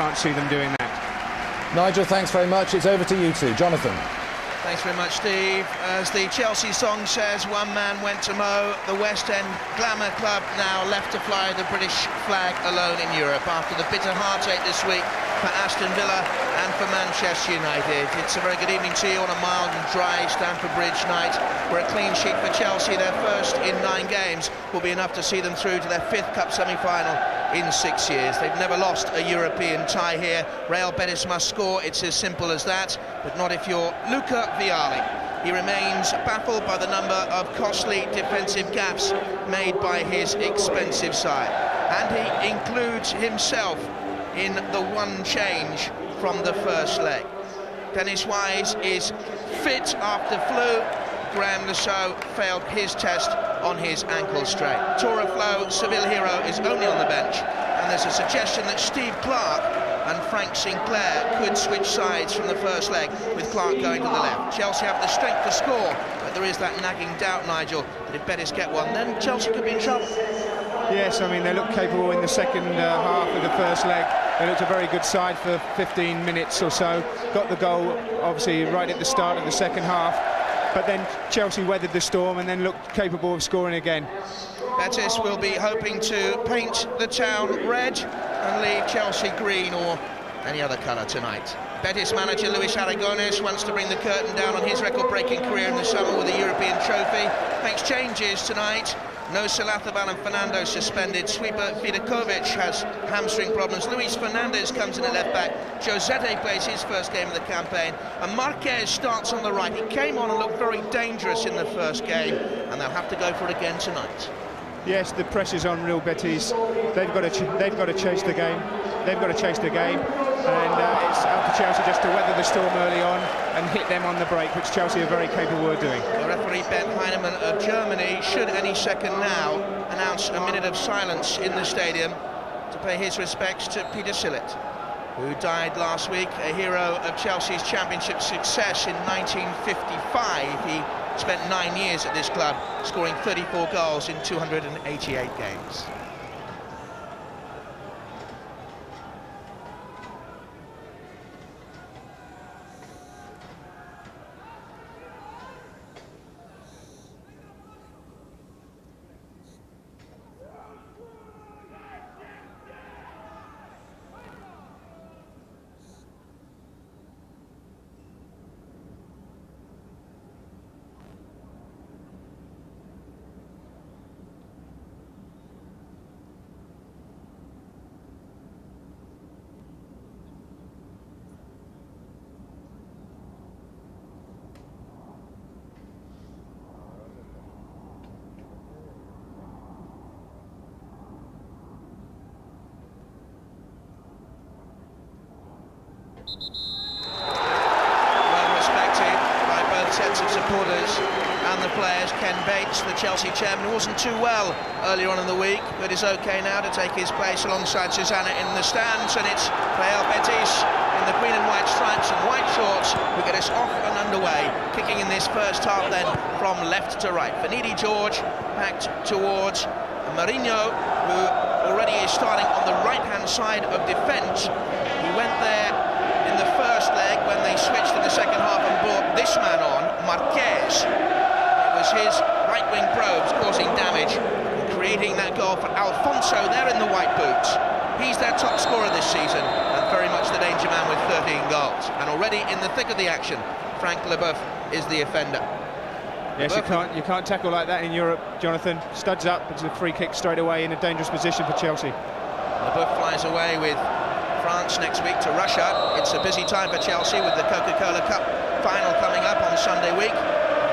can't see them doing that. Nigel, thanks very much. It's over to you two. Jonathan. Thanks very much, Steve. As the Chelsea song says, one man went to mow. The West End glamour club now left to fly the British flag alone in Europe after the bitter heartache this week for Aston Villa and for Manchester United. It's a very good evening to you on a mild and dry Stamford Bridge night, where a clean sheet for Chelsea, their first in 9 games, will be enough to see them through to their 5th cup semi-final in 6 years. They've never lost a European tie here. Real Betis must score, it's as simple as that, but not if you're Luca Vialli. He remains baffled by the number of costly defensive gaffes made by his expensive side, and he includes himself in the one change from the first leg. Dennis Wise is fit after flu. Graham Lasso failed his test on his ankle strain. Toraflo, Seville hero, is only on the bench, and there's a suggestion that Steve Clarke and Frank Sinclair could switch sides from the first leg, with Clarke going to the left. Chelsea have the strength to score, but there is that nagging doubt, Nigel, that if Betis get one, then Chelsea could be in trouble. Yes, I mean, they looked capable in the second half of the first leg. They looked a very good side for 15 minutes or so. Got the goal, obviously, right at the start of the second half. But then Chelsea weathered the storm and then looked capable of scoring again. Betis will be hoping to paint the town red and leave Chelsea green or any other colour tonight. Betis manager Luis Aragonés wants to bring the curtain down on his record-breaking career in the summer with a European trophy. Makes changes tonight. No Salathabal and Fernando suspended. Sweeper Vidakovic has hamstring problems. Luis Fernandez comes in at left-back. Josete plays his first game of the campaign. And Marquez starts on the right. He came on and looked very dangerous in the first game, and they'll have to go for it again tonight. Yes, the pressure's on Real Betis. They've got to chase the game. They've got to chase the game, and it's up to Chelsea just to weather the storm early on and hit them on the break, which Chelsea are very capable of doing. The referee Ben Heinemann of Germany should any second now announce a minute of silence in the stadium to pay his respects to Peter Sillett, who died last week, a hero of Chelsea's championship success in 1955. He spent 9 years at this club, scoring 34 goals in 288 games. The Chelsea chairman wasn't too well earlier on in the week, but is okay now to take his place alongside Susanna in the stands, and it's Real Betis in the green and white stripes and white shorts who get us off and underway, kicking in this first half then from left to right. Vanidi George backed towards Mourinho, who already is starting on the right-hand side of defence. He went there in the first leg when they switched in the second half and brought this man on, Marquez. It was his right-wing probes causing damage and creating that goal for Alfonso there in the white boots. He's their top scorer this season and very much the danger man with 13 goals. And already in the thick of the action, Frank Leboeuf is the offender. Yes, you can't tackle like that in Europe, Jonathan. Studs up, it's a free kick straight away in a dangerous position for Chelsea. Leboeuf flies away with France next week to Russia. It's a busy time for Chelsea with the Coca-Cola Cup final coming up on Sunday week.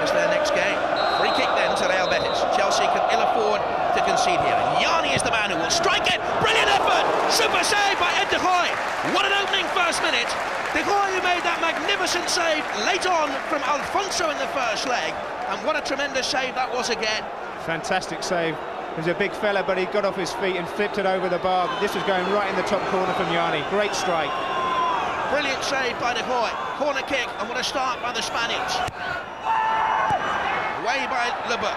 It's their next game. Free kick then to Real Betis. Chelsea can ill afford to concede here. And Yanni is the man who will strike it. Brilliant effort! Super save by Ed de Goey. What an opening first minute. De Goey who made that magnificent save late on from Alfonso in the first leg. And what a tremendous save that was again. Fantastic save. He was a big fella, but he got off his feet and flipped it over the bar. But this was going right in the top corner from Yanni. Great strike. Brilliant save by De Goey. Corner kick, and what a start by the Spaniards. Away by Leboeuf.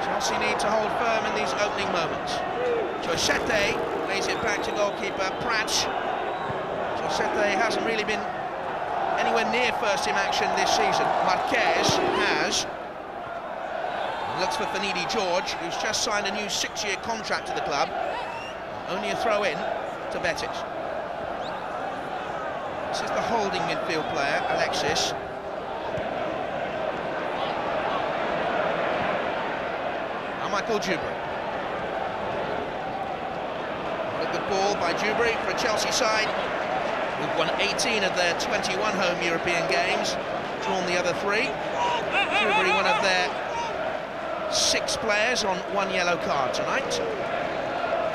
Chelsea need to hold firm in these opening moments. Josete lays it back to goalkeeper Prats. Josete hasn't really been anywhere near first-team action this season. Marquez has. Looks for Finidi George, who's just signed a new 6-year contract to the club. Only a throw-in to Betis. This is the holding midfield player, Alexis. Now Michael Dewberry. What a good ball by Dewberry for a Chelsea side who've won 18 of their 21 home European games, drawn the other 3. Dewberry, one of their 6 players on 1 yellow card tonight.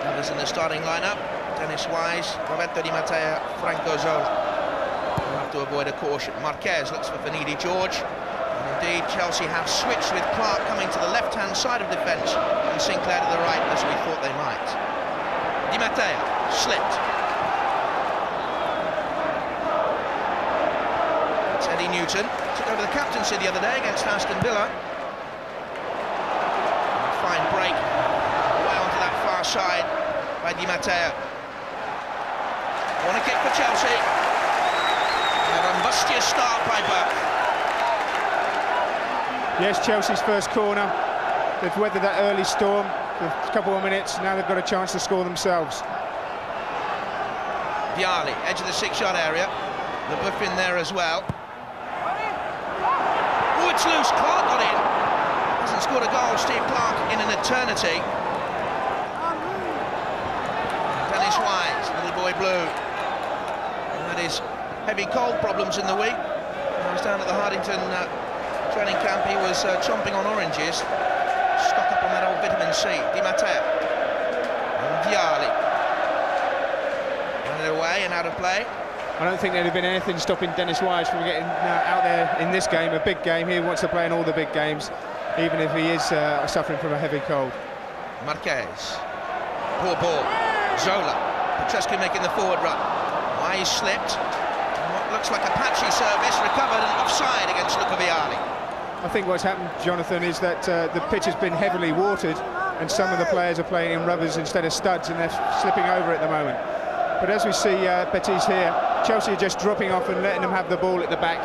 Others in the starting lineup: Dennis Wise, Roberto Di Matteo, Franco Zola. We'll have to avoid a caution. Marquez looks for Finidi George. And indeed, Chelsea have switched with Clark coming to the left-hand side of defence and Sinclair to the right, as we thought they might. Di Matteo slipped. It's Eddie Newton. Took over the captaincy the other day against Aston Villa. Fine break. Away onto that far side by Di Matteo. Corner kick for Chelsea. A rumbustious start by Burke. Yes, Chelsea's first corner. They've weathered that early storm for a couple of minutes. Now they've got a chance to score themselves. Vialli, edge of the 6-yard area. The buff in there as well. Oh, it's loose. Clark got in. Hasn't scored a goal, Steve Clark, in an eternity. Dennis Wise, little boy blue. And that is heavy cold problems in the week. I was down at the Hardington training camp. He was chomping on oranges. Stock up on that old vitamin C. Di Matteo. And Vialli. Run it away and out of play. I don't think there'd have been anything stopping Dennis Wise from getting out there in this game, a big game. He wants to play in all the big games, even if he is suffering from a heavy cold. Marquez. Poor ball. Zola. Petrescu making the forward run. Wise slipped. What looks like a patchy service, recovered and offside against Luca Vialli. I think what's happened, Jonathan, is that the pitch has been heavily watered and some of the players are playing in rubbers instead of studs and they're slipping over at the moment. But as we see Betis here, Chelsea are just dropping off and letting them have the ball at the back,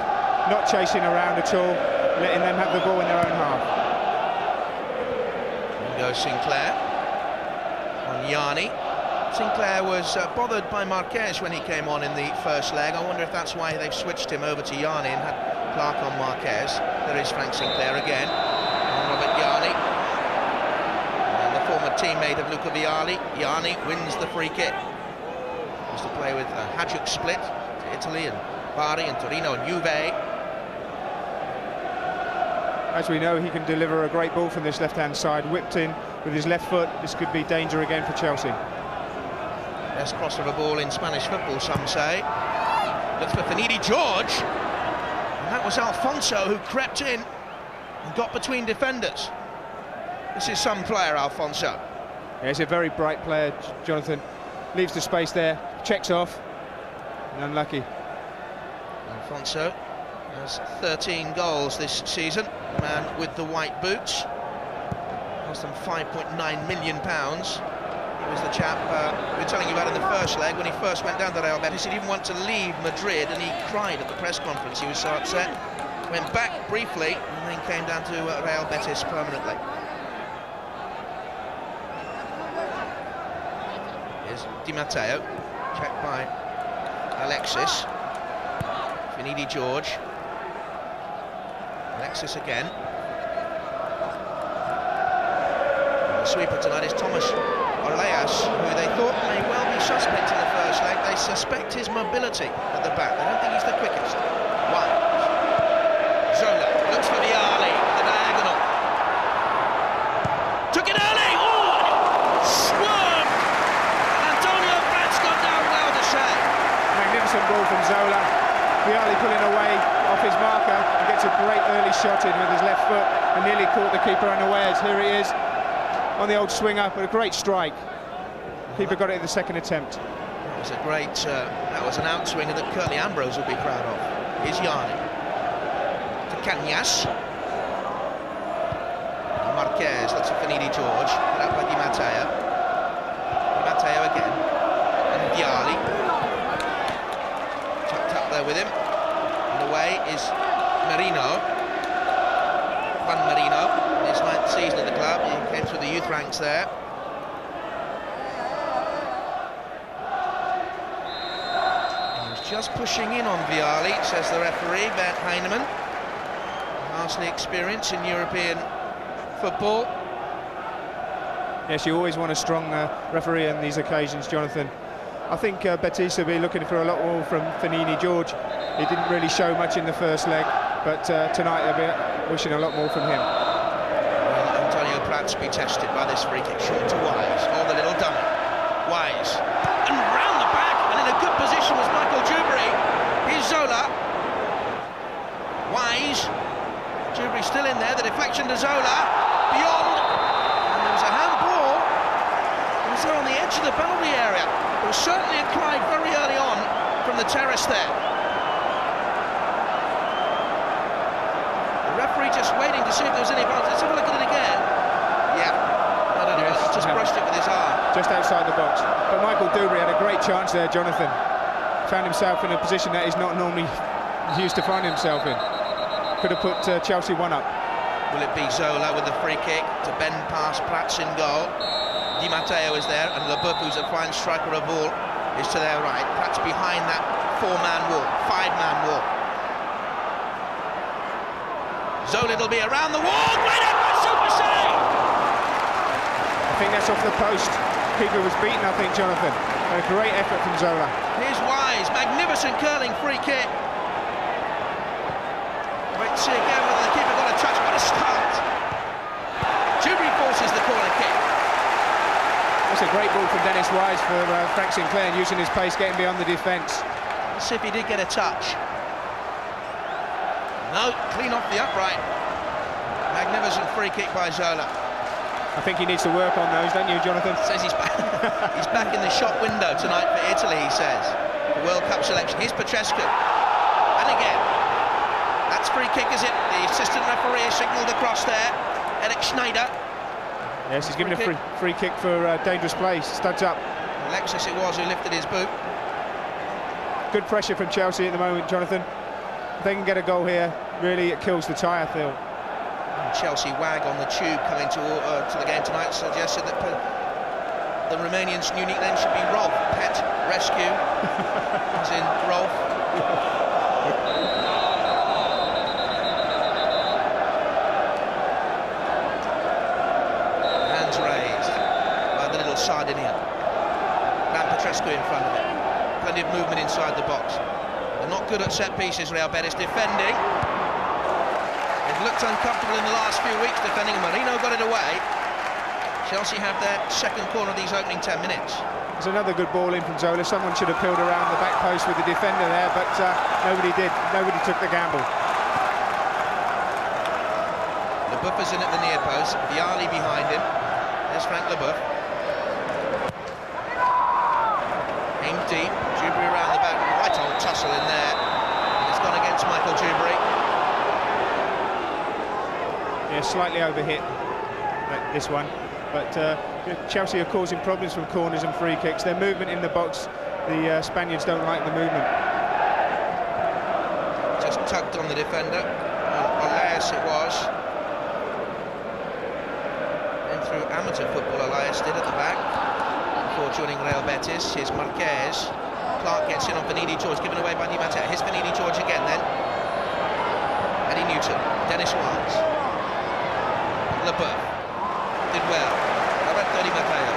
not chasing around at all, letting them have the ball in their own half. And goes Sinclair on Yanni. Sinclair was bothered by Marquez when he came on in the first leg. I wonder if that's why they've switched him over to Yanni and had Clark on Marquez. There is Frank Sinclair again, and Robert Yanni. And the former teammate of Luca Vialli. Yanni wins the free kick. Used to play with Hajduk Split to Italy, and Bari and Torino and Juve. As we know, he can deliver a great ball from this left-hand side, whipped in with his left foot. This could be danger again for Chelsea. Best crosser of a ball in Spanish football, some say. Looks for Finidi George. And that was Alfonso who crept in and got between defenders. This is some player, Alfonso. Yeah, he's a very bright player, Jonathan. Leaves the space there, checks off, and unlucky. Alfonso has 13 goals this season. The man with the white boots. Cost them £5.9 million. He was the chap we were telling you about in the first leg when he first went down to Real Betis. He didn't want to leave Madrid and he cried at the press conference. He was so upset. Went back briefly and then came down to Real Betis permanently. Here's Di Matteo, checked by Alexis. Finidi George. Alexis again. And the sweeper tonight is Thomas Orleas, who they thought may well be suspect in the first leg. They suspect his mobility at the back. They don't think he's the quickest. Wise. Zola looks for Vialli, the diagonal. Took it early! Oh! Swerved! Antonio Prats got down well to save. Magnificent ball from Zola. Vialli pulling away off his marker and gets a great early shot in with his left foot and nearly caught the keeper unawares. Here he is on the old swinger, but a great strike. Keeper got it in the second attempt. That was a great, that was an outswinger that Curtly Ambrose will be proud of. Here's Yanni. To Cañas. Marquez, that's a Finidi George, put out by Di Matteo. Di Matteo again, and Viali. Tucked up there with him. And away is Marino. Juan Marino, in his 9th season at the club. He came through the youth ranks there. He's just pushing in on Viali, says the referee, Bert Heinemann. Vastly experience in European football. Yes, you always want a strong referee on these occasions, Jonathan. I think Betis will be looking for a lot more from Finidi George. He didn't really show much in the first leg, but tonight they'll be wishing a lot more from him. Will Antonio Prats be tested by this free kick? Short to Wise, or the little dummy. Wise, and round the back, and in a good position was Michael Dewberry. Here's Zola. Wise. Dewberry still in there, the deflection to Zola, beyond, and there was a handball. It was there on the edge of the penalty area. There was certainly a cry very early on from the terrace there. The referee just waiting to see if there was any advantage. Let's have a look at it again. Yeah, I don't know, he just brushed it with his arm. Just outside the box. But Michael Dewberry had a great chance there, Jonathan. Found himself in a position that he's not normally used to find himself in. Could have put Chelsea 1 up. Will it be Zola with the free kick to bend past Prats in goal? Di Matteo is there, and Leboeuf, who's a fine striker of ball, is to their right. Prats behind that 4-man wall, 5-man wall. Zola will be around the wall. Great effort, super save! I think that's off the post. Keeper was beaten, I think, Jonathan. A great effort from Zola. Here's Wise, magnificent curling free kick. Wait to see again whether the keeper got a touch. What a start! Dewberry forces the corner kick. That's a great ball from Dennis Wise for Frank Sinclair, and using his pace, getting beyond the defence. Let's see if he did get a touch. No, clean off the upright. Magnificent free kick by Zola. I think he needs to work on those, don't you, Jonathan? Says he's back. He's back in the shot window tonight for Italy, he says. The World Cup selection. Here's Petrescu. And again. That's free kick, is it? The assistant referee has signalled across there. Eric Schneider. Yes, he's given a free kick for dangerous play. Studs up. Alexis it was who lifted his boot. Good pressure from Chelsea at the moment, Jonathan. If they can get a goal here, really it kills the tie, I feel. And Chelsea wag on the tube coming to the game tonight suggested that the Romanian's new nickname should be Rolf. Pet Rescue. As in Rolf. Sardinia. Van Petrescu in front of it. Plenty of movement inside the box. They're not good at set pieces, Real Betis defending. They've looked uncomfortable in the last few weeks defending. Marino got it away. Chelsea have their second corner of these opening 10 minutes. There's another good ball in from Zola. Someone should have peeled around the back post with the defender there, but nobody did. Nobody took the gamble. Leboeuf is in at the near post. Viali behind him. There's Frank Leboeuf. Aimed deep, Dewberry around the back, right old tussle in there, and it's gone against Michael Dewberry. Yeah, slightly overhit this one, but Chelsea are causing problems from corners and free kicks. Their movement in the box, the Spaniards don't like the movement. Just tugged on the defender, Elias it was. And through amateur football, Elias did at the back. Before joining Real Betis, here's Marquez. Clark gets in on Finidi George, given away by Di Matteo. Here's Finidi George again then. Eddie Newton, Dennis Wise. Leboeuf did well. Roberto Di Matteo.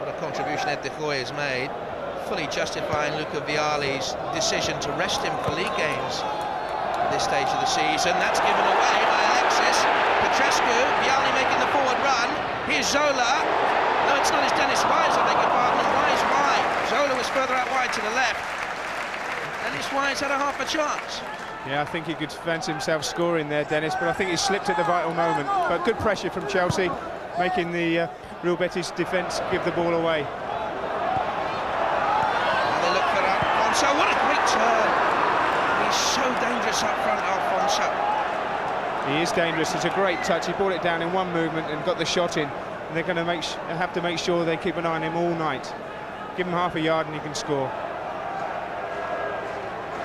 What a contribution Ed de Goy has made, fully justifying Luca Viali's decision to rest him for league games at this stage of the season. That's given away by Alexis. Petrescu, Viali making the forward run. Here's Zola. No, it's not, it's Dennis Wise, I beg your pardon. Wise wide. Zola was further out wide to the left. Dennis Wise had a half a chance. Yeah, I think he could fancy himself scoring there, Dennis, but I think he slipped at the vital moment. But good pressure from Chelsea, making the Real Betis defence give the ball away. And they look for Alonso. What a great turn. He dangerous up front, Alfonso. He is dangerous. It's a great touch. He brought it down in one movement and got the shot in. And they're going to have to make sure they keep an eye on him all night. Give him half a yard and he can score.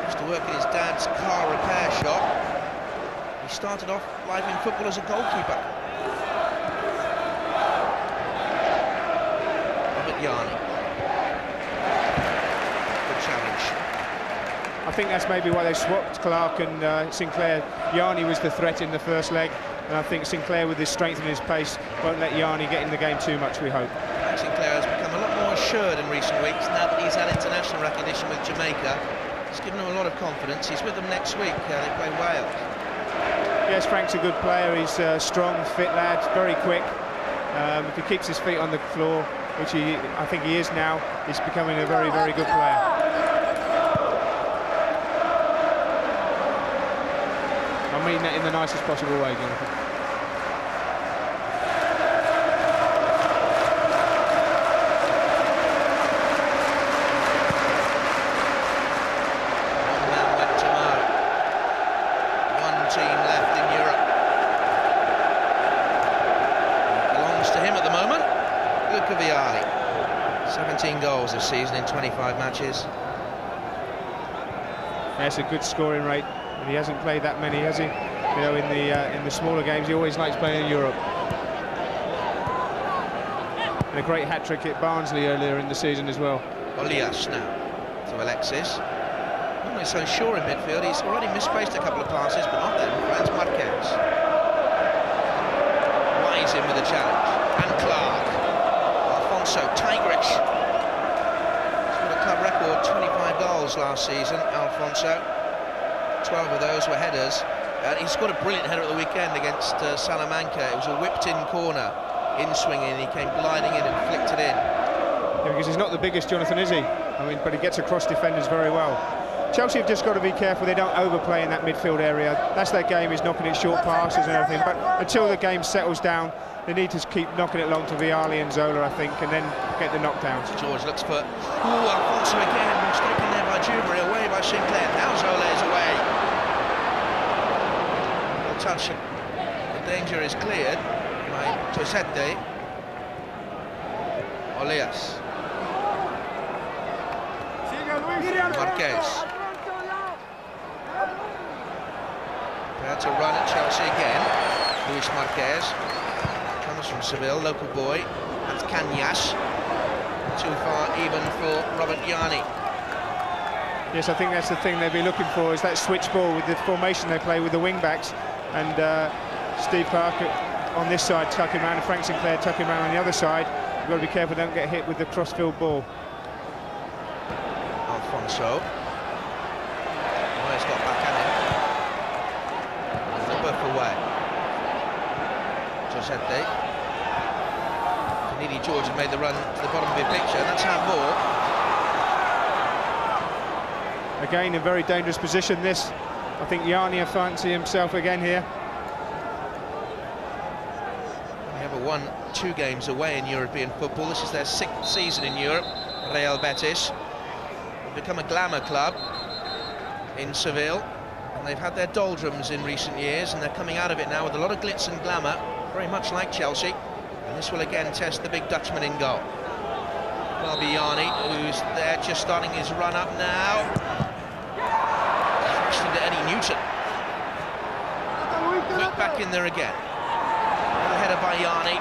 Used to work in his dad's car repair shop. He started off life in football as a goalkeeper. Robert Yarni. Good challenge. I think that's maybe why they swapped Clark and Sinclair. Yarni was the threat in the first leg, and I think Sinclair, with his strength and his pace, won't let Yarni get in the game too much, we hope. Sinclair has become a lot more assured in recent weeks now that he's had international recognition with Jamaica. It's given him a lot of confidence. He's with them next week. They play Wales. Yes, Frank's a good player. He's a strong, fit lad, very quick. If he keeps his feet on the floor, which I think he is now, he's becoming a very, very good player. I mean that in the nicest possible way, Jonathan. One man went to Mo. One team left in Europe. It belongs to him at the moment. Luca Vialli. 17 goals this season in 25 matches. That's a good scoring rate. And he hasn't played that many, has he? You know, in the smaller games, he always likes playing in Europe. And a great hat-trick at Barnsley earlier in the season as well. Olias now to Alexis. Not so sure in midfield. He's already misplaced a couple of passes, but not then. Franz Marquez. Wise in with a challenge. And Clark. Alfonso, tigerish. He's got a club record, 25 goals last season, Alfonso. 12 of those were headers. He scored a brilliant header at the weekend against Salamanca. It was a whipped-in corner, in-swinging. He came gliding in and flicked it in. Yeah, because he's not the biggest, Jonathan, is he? I mean, but he gets across defenders very well. Chelsea have just got to be careful they don't overplay in that midfield area. That's their game, is knocking it short passes and everything. But until the game settles down, they need to keep knocking it long to Vialli and Zola, I think, and then get the knockdowns. George looks for... Ooh, Alfonso again. Mistaken there by Dewberry, away by Sinclair. Now Zola is away. Well, touch. The danger is cleared by Tosette. Olias. Marquez. Prepared to run at Chelsea again. Luis Marquez. Comes from Seville, local boy. That's Cañas. Too far even for Robert Yarni. Yes, I think that's the thing they'll be looking for, is that switch ball with the formation they play with the wing-backs. And Steve Clark on this side tucking around, and Frank Sinclair tucking around on the other side. You've got to be careful, don't get hit with the cross-field ball. Alfonso. Oh, he's got back at him. Leboeuf away. Josette. Needy George had made the run to the bottom of your picture. That's handball. Again, a very dangerous position, this. I think Yarni will fancy himself again here. They have won 2 games away in European football. This is their 6th season in Europe. Real Betis. They've become a glamour club in Seville. And they've had their doldrums in recent years, and they're coming out of it now with a lot of glitz and glamour, very much like Chelsea. And this will again test the big Dutchman in goal. Yarni, who's there just starting his run up now. Crashed into Eddie Newton. Quick back in there again. Another header by Yarni.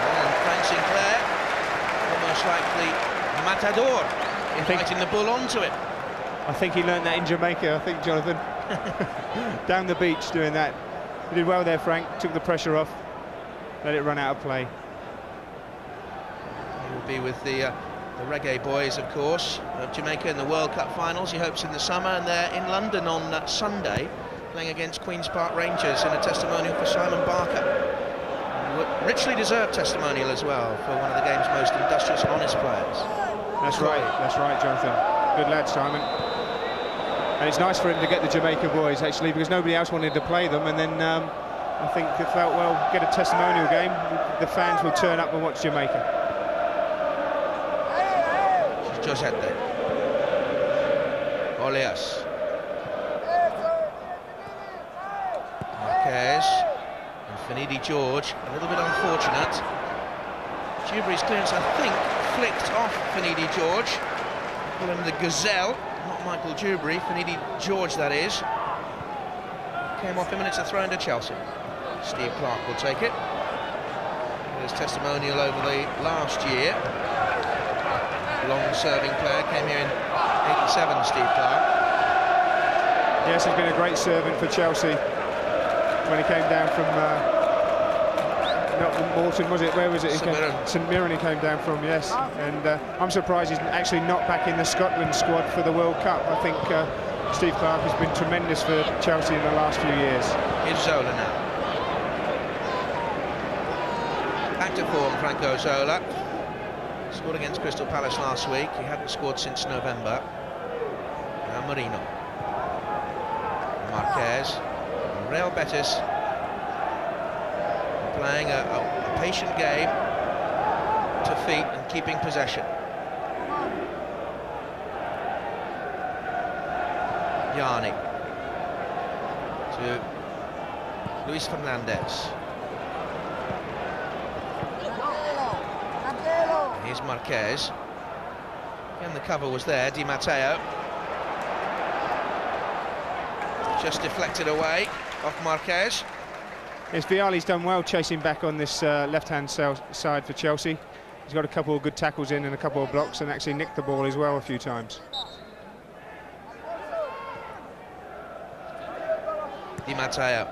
And Frank Sinclair, almost like the matador, inviting the bull onto him. I think he learned that in Jamaica, I think, Jonathan. Down the beach doing that. He did well there, Frank. Took the pressure off. Let it run out of play. He will be with the Reggae Boys, of course, of Jamaica in the World Cup finals. He hopes in the summer, and they're in London on Sunday, playing against Queen's Park Rangers in a testimonial for Simon Barker. Richly deserved testimonial as well for one of the game's most industrious and honest players. That's right, Jonathan. Good lad, Simon. And it's nice for him to get the Jamaica boys, actually, because nobody else wanted to play them, and then I think they felt, well, get a testimonial game, the fans will turn up and watch Jamaica. Josette. Aurelius. Marquez and Finidi George, a little bit unfortunate. Dewberry's clearance, I think, flicked off Finidi George. Call him the Gazelle, not Michael Dewberry, Finidi George that is. Came off him and it's a throw into Chelsea. Steve Clark will take it. His testimonial over the last year. Long-serving player, came here in '87, Steve Clark. Yes, he's been a great servant for Chelsea when he came down from not Morton, was it? Where was it? St Mirren he came down from, yes. And I'm surprised he's actually not back in the Scotland squad for the World Cup. I think Steve Clark has been tremendous for Chelsea in the last few years. Here's Zola now. Back to form, Franco Zola. Scored against Crystal Palace last week. He hadn't scored since November. Now Marino. Marquez. Real Betis playing a patient game to feet and keeping possession. Yanni to Luis Fernandez. Here's Marquez. Again, the cover was there. Di Matteo just deflected away off Marquez. Yes, Vialli's done well chasing back on this left-hand side for Chelsea. He's got a couple of good tackles in and a couple of blocks and actually nicked the ball as well a few times. Di Matteo.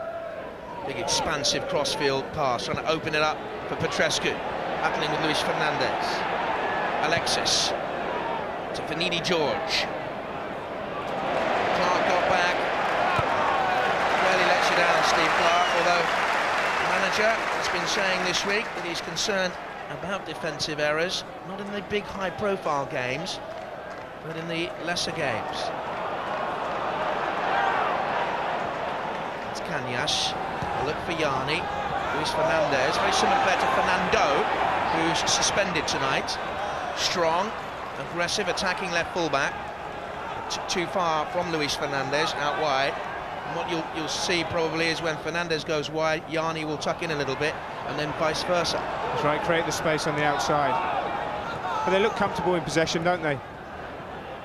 Big expansive crossfield pass, trying to open it up for Petrescu. Battling with Luis Fernandez. Alexis to Finidi George. Clark got back. Really lets you down, Steve Clark, although the manager has been saying this week that he's concerned about defensive errors, not in the big high-profile games, but in the lesser games. It's Cañas. A look for Yanni. Luis Fernandez, very similar player to Fernando, who's suspended tonight. Strong, aggressive, attacking left fullback. Too far from Luis Fernandez, out wide. And what you'll see probably is when Fernandez goes wide, Yanni will tuck in a little bit, and then vice versa. That's right, create the space on the outside. But they look comfortable in possession, don't they?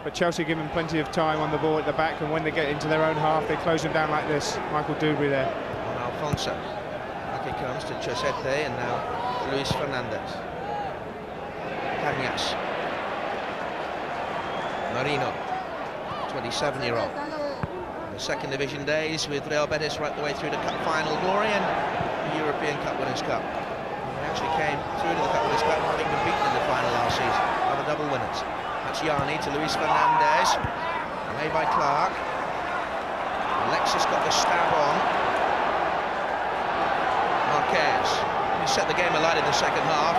But Chelsea give them plenty of time on the ball at the back, and when they get into their own half, they close them down like this. Michael Dewberry there. On Alfonso. Back it comes to Chosete, and now Luis Fernandez. Cañas. Marino, 27-year-old. The second division days with Real Betis right the way through to Cup final glory and the European Cup Winners' Cup. They actually came through to the Cup Winners' Cup having been beaten in the final last season. Other double winners. That's Yanni to Luis Fernandez. Away by Clark. Alexis got the stab on. Marquez. He set the game alight in the second half.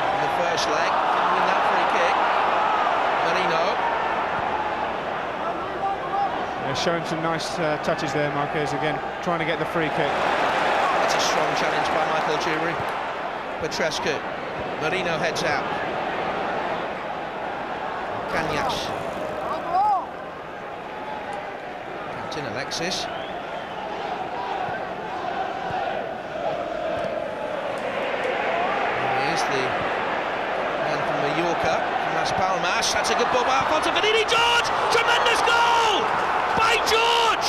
In the first leg, didn't win that free kick. Marino. Yeah, showing some nice touches there, Marquez, again, trying to get the free kick. That's a strong challenge by Michael Dewberry. Petrescu. Marino heads out. Cañas. Captain Alexis. Here's the man from Mallorca, Las Palmas. That's a good ball by Alfonso Finidi George. Tremendous goal by George.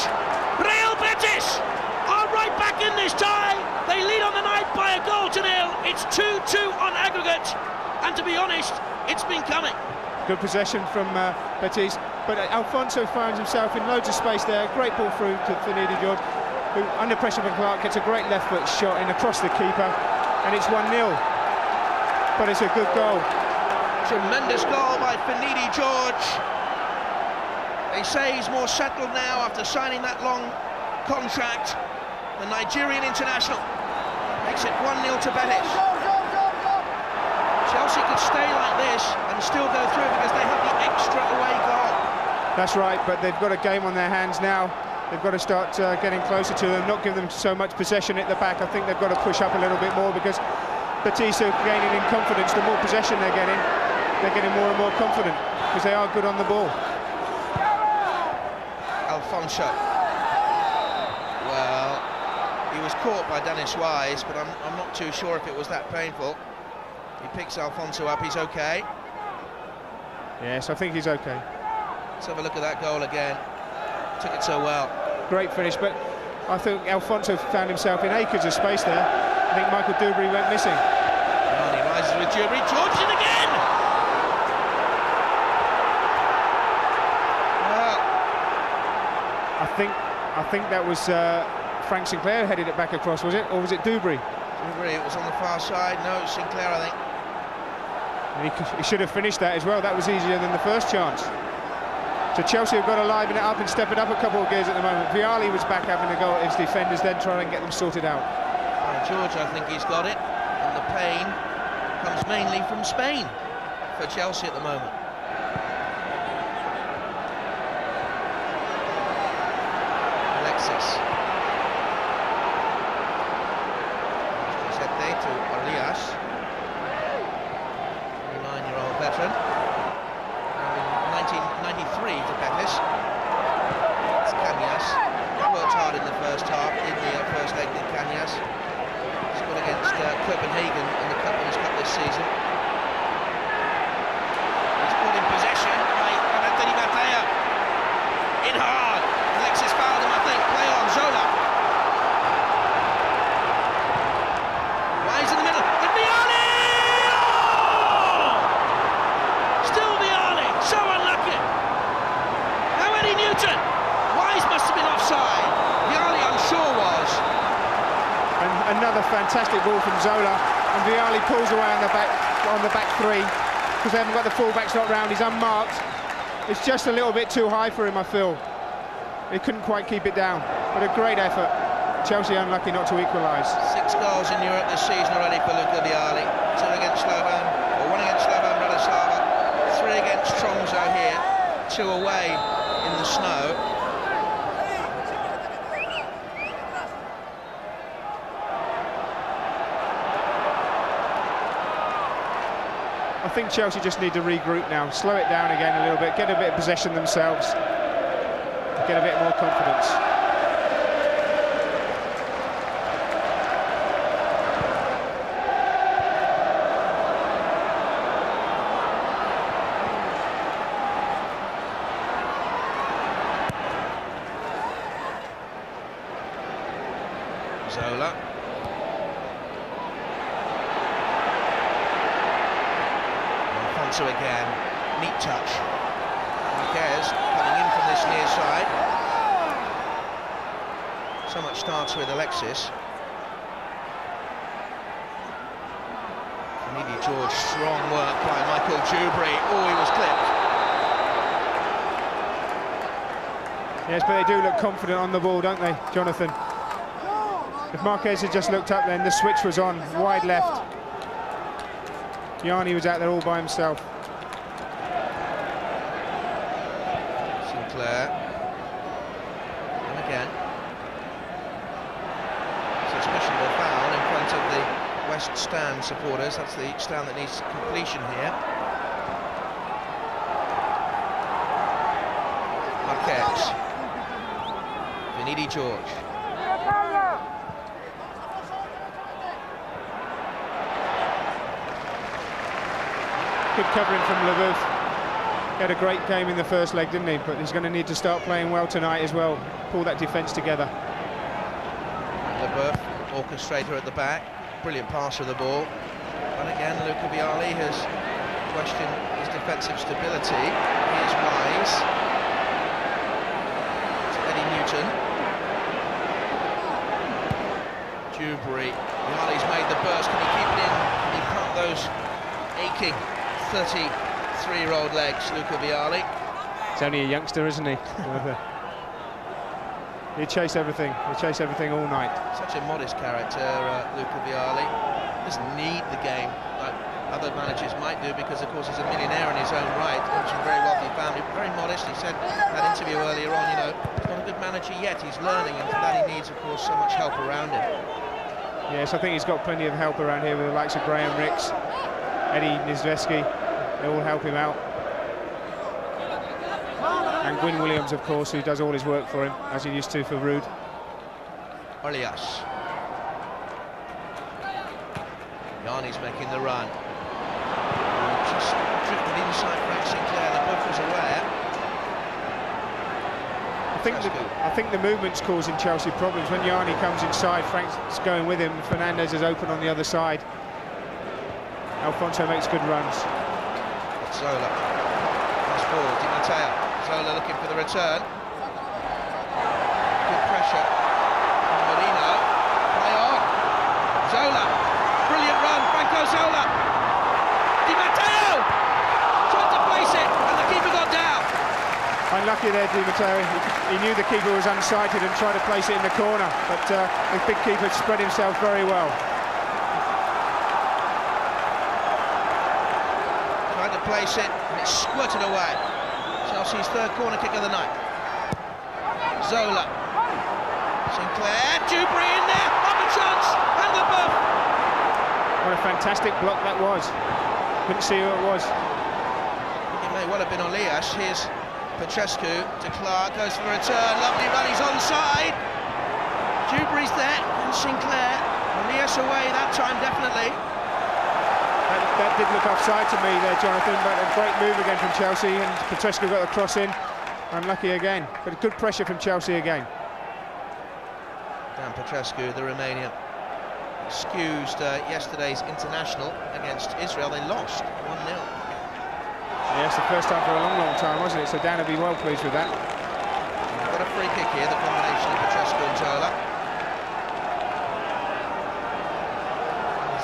Real Betis are right back in this tie. They lead on the night by a goal to nil. It's 2-2 on aggregate, and to be honest, it's been coming. Good possession from Betis, but Alfonso finds himself in loads of space there. Great ball through to Finidi George, who under pressure from Clark gets a great left foot shot in across the keeper, and it's 1-0. But it's a good goal. Tremendous goal by Finidi George. They say he's more settled now after signing that long contract. The Nigerian international makes it 1-0 to Betis. Chelsea could stay like this and still go through because they have the extra away goal. That's right, but they've got a game on their hands now. They've got to start getting closer to them, not give them so much possession at the back. I think they've got to push up a little bit more because Betis are gaining in confidence. The more possession they're getting more and more confident because they are good on the ball. Alfonso. Well, he was caught by Dennis Wise, but I'm not too sure if it was that painful. He picks Alfonso up, he's okay. Yes, I think he's okay. Let's have a look at that goal again. Took it so well. Great finish, but I think Alfonso found himself in acres of space there. I think Michael Dubry went missing. And he rises with Dubry, George it again! Well, I think that was Frank Sinclair headed it back across, was it? Or was it Dubry? Dubry, it was on the far side. No, it's Sinclair, I think. And he should have finished that as well. That was easier than the first chance. So Chelsea have got to liven it up and step it up a couple of gears at the moment. Vialli was back having a go at his defenders, then trying to get them sorted out. George, I think he's got it. And the pain comes mainly from Spain for Chelsea at the moment. Alexis. Sete to Elias. 29-year-old veteran. 1993 for Betis. It's Cañas. He worked hard in the first half, in the first leg, did Cañas. He's got against Copenhagen in the Cup this season. He's put in possession by Anthony Mattea. In hard. Alexis fouled him, I think. Play on, Zola. Wise in the middle. And Vialli! Oh! Still Vialli. So unlucky. Now Eddie Newton. Wise must have been offside. Vialli, I'm sure, was. And another fantastic ball from Zola, and Vialli pulls away on the back three because they haven't got the full-backs not round. He's unmarked. It's just a little bit too high for him, I feel. He couldn't quite keep it down, but a great effort. Chelsea unlucky not to equalise. 6 goals in Europe this season already for Luca Vialli. 2 against Slovan, or 1 against Slovan Bratislava, 3 against Tromsø here, 2 away in the snow. I think Chelsea just need to regroup now, slow it down again a little bit, get a bit of possession themselves, get a bit more confidence. Zola. Alfonso again, neat touch. Marquez coming in from this near side. So much starts with Alexis. Needy George, strong work by Michael Dubry. Oh, he was clipped. Yes, but they do look confident on the ball, don't they, Jonathan? If Marquez had just looked up then, the switch was on, wide left. Yanni was out there all by himself. Sinclair. And again. It's a questionable foul in front of the West Stand supporters. That's the stand that needs completion here. Marquez. Vinidi George. Good covering from Leboeuf. He had a great game in the first leg, didn't he? But he's going to need to start playing well tonight as well. Pull that defence together. Leboeuf, orchestrator at the back. Brilliant pass of the ball. But again, Luca Vialli has questioned his defensive stability. Here's Wise. To Eddie Newton. Dubry. Vialli's made the burst. Can he keep it in? Can he cut those aching 33-year-old legs, Luca Vialli? He's only a youngster, isn't he? He'll chase everything. He'll chase everything all night. Such a modest character, Luca Vialli. Doesn't need the game like other managers might do because, of course, he's a millionaire in his own right. Comes from a very wealthy family, very modest. He said in that interview earlier on, you know, he's not a good manager yet. He's learning, and for that he needs, of course, so much help around him. Yes, I think he's got plenty of help around here with the likes of Graham Ricks, Eddie Niedzwiecki. They all help him out. And Wyn Williams, of course, who does all his work for him, as he used to for Rude. Olias. Yanni's making the run. Just drifted inside Frank Sinclair. The book was aware. I think the movement's causing Chelsea problems. When Yanni comes inside, Frank's going with him. Fernandez is open on the other side. Alfonso makes good runs. Zola. Pass forward, Di Matteo. Zola looking for the return. Good pressure. Marino. Play on. Zola. Brilliant run. Franco Zola. Di Matteo. Tried to place it, and the keeper got down. Unlucky there, Di Matteo. He knew the keeper was unsighted and tried to place it in the corner, but the big keeper spread himself very well. Tried to place it, and it squirted away. Chelsea's third corner kick of the night. Zola. Sinclair. Dewberry in there. Up a chance. And the buff. What a fantastic block that was. Couldn't see who it was. It may well have been Olias. Here's Petrescu to Clark, goes for a return, lovely run, he's onside. Dewberry's there, and Sinclair. Olias away that time, definitely. That did look offside to me there, Jonathan, but a great move again from Chelsea, and Petrescu got the cross in. Unlucky again, but good pressure from Chelsea again. Dan Petrescu, the Romanian, excused yesterday's international against Israel. They lost 1-0. Yes, the first time for a long time, wasn't it? So Dan will be well pleased with that. Got a free kick here, the combination of Petrescu and Zola.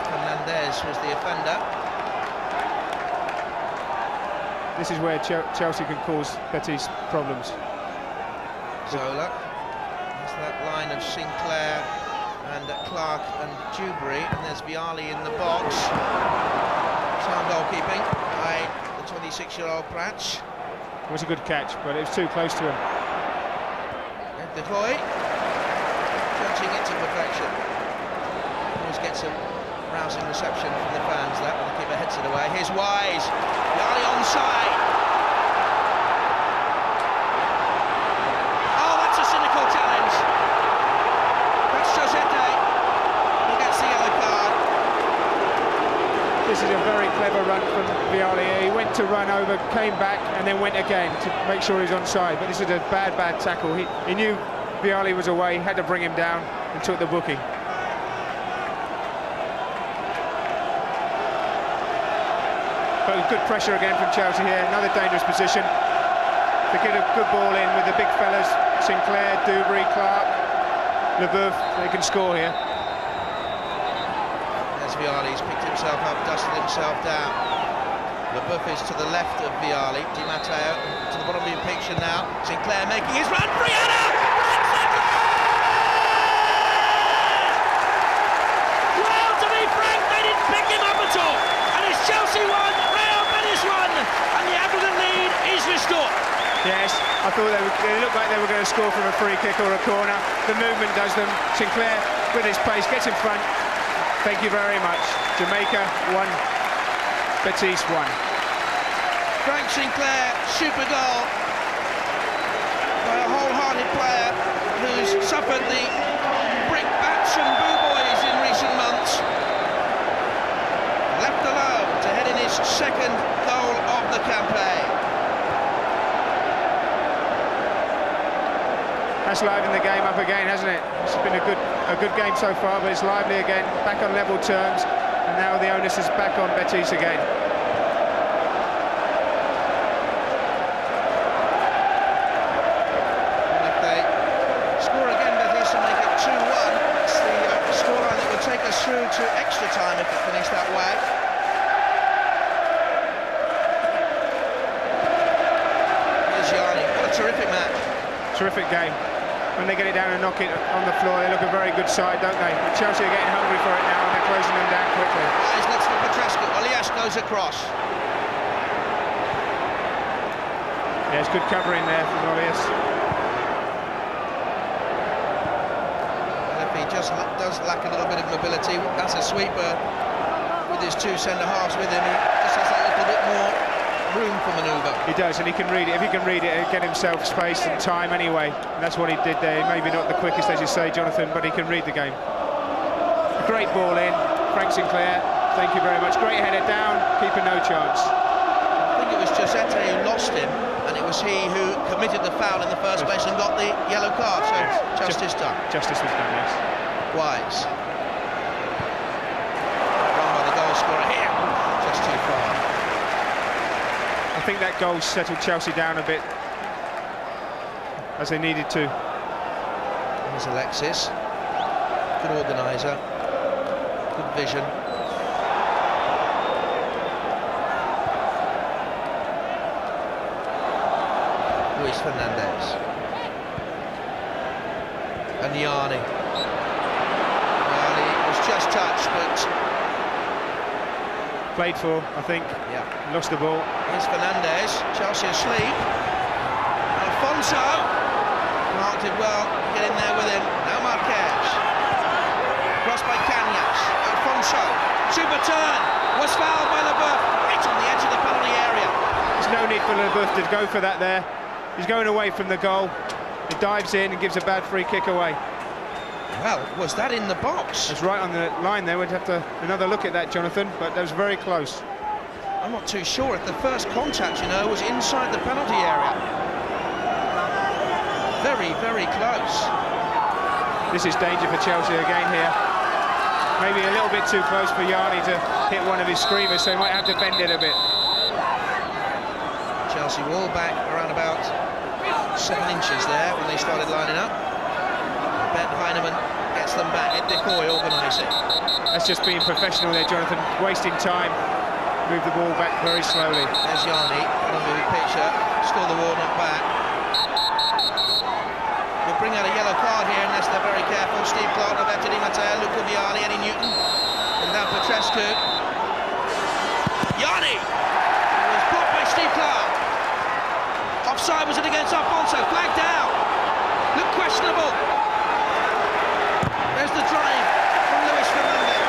Fernandez was the offender. This is where Chelsea can cause Betis problems. Zola. There's that line of Sinclair and Clark and Dewberry, and there's Vialli in the box. Sound goalkeeping by 26-year-old Prats. It was a good catch, but it was too close to him. And De Goey, judging it to perfection. Always gets a rousing reception from the fans, that, when the keeper heads it away. Here's Wise, Vialli onside. Oh, that's a cynical challenge. That's Josete. He gets the yellow card. This is a very clever run from Vialli. He went to run over, came back, and then went again to make sure he's onside. But this is a bad tackle. He knew Vialli was away, had to bring him down, and took the booking. But good pressure again from Chelsea here. Another dangerous position. To get a good ball in with the big fellas, Sinclair, Dewberry, Clark, Leboeuf, they can score here. Vialli's picked himself up, dusted himself down. Leboeuf is to the left of Vialli. Di Matteo to the bottom of the picture now. Sinclair making his run. Brianna! Well, to be frank, they didn't pick him up at all. And it's Chelsea 1, Real Betis 1, and the aggregate lead is restored. Yes, I thought they looked like they were going to score from a free kick or a corner. The movement does them. Sinclair, with his pace, gets in front. Thank you very much. Jamaica 1, Betis 1. Frank Sinclair, super goal by a wholehearted player who's suffered the brickbats and boo boys in recent months. Left alone to head in his second goal of the campaign. That's livened the game up again, hasn't it? It's been a good game so far, but it's lively again, back on level terms, and now the onus is back on Betis again. And if they score again, Betis, and make it 2-1, it's the scoreline that would take us through to extra time if it finished that way. Here's Yanni, what a terrific match. Terrific game. When they get it down and knock it on the floor, they look a very good side, don't they? But Chelsea are getting hungry for it now, and they're closing them down quickly. He's looks for Petrescu. Olias goes across. Yeah, it's good covering there from Olias. And if he just does lack a little bit of mobility, that's a sweeper with his two centre-halves with him. He just has that little bit more room for manoeuvre. He does, and he can read it. If he can read it, he'll get himself space and time anyway. And that's what he did there. Maybe not the quickest, as you say, Jonathan, but he can read the game. A great ball in. Frank Sinclair, thank you very much. Great header down, keeper no chance. I think it was Josete who lost him, and it was he who committed the foul in the first place and got the yellow card. So yes. justice done. Justice was done, yes. Wise. Run by the goal scorer here. Just too far. I think that goal settled Chelsea down a bit, as they needed to. Here's Alexis. Good organiser. Good vision. Luis Fernandez. And Yanni. Well, he was just touched, but... Played for, I think. Yeah. Lost the ball. Here's Fernandez. Chelsea asleep. Alfonso. Mark did well. Get in there with him. Now Marquez. Crossed by Cañas. Alfonso. Super turn. Was fouled by Leboeuf. Right on the edge of the penalty area. There's no need for Leboeuf to go for that there. He's going away from the goal. He dives in and gives a bad free kick away. Well, was that in the box? It's right on the line there. We'd have to another look at that, Jonathan, but that was very close. I'm not too sure if the first contact, you know, was inside the penalty area. Very, very close. This is danger for Chelsea again here. Maybe a little bit too close for Yanni to hit one of his screamers, so he might have to bend it a bit. Chelsea wall back around about 7 inches there when they started lining up. Ben Heinemann gets them back. Ed Decoy organising. That's just being professional there, Jonathan. Wasting time. Move the ball back very slowly. There's Yanni on a moving picture. Still the Warnock back. We'll bring out a yellow card here unless they're very careful. Steve Clark, Roberto Di Matteo, Luca Vialli, Eddie Newton, and now Petrescu. Yanni! It was blocked by Steve Clark. Offside, was it against Alfonso? Flag down. Looked questionable. There's the drive from Luis Fernandez.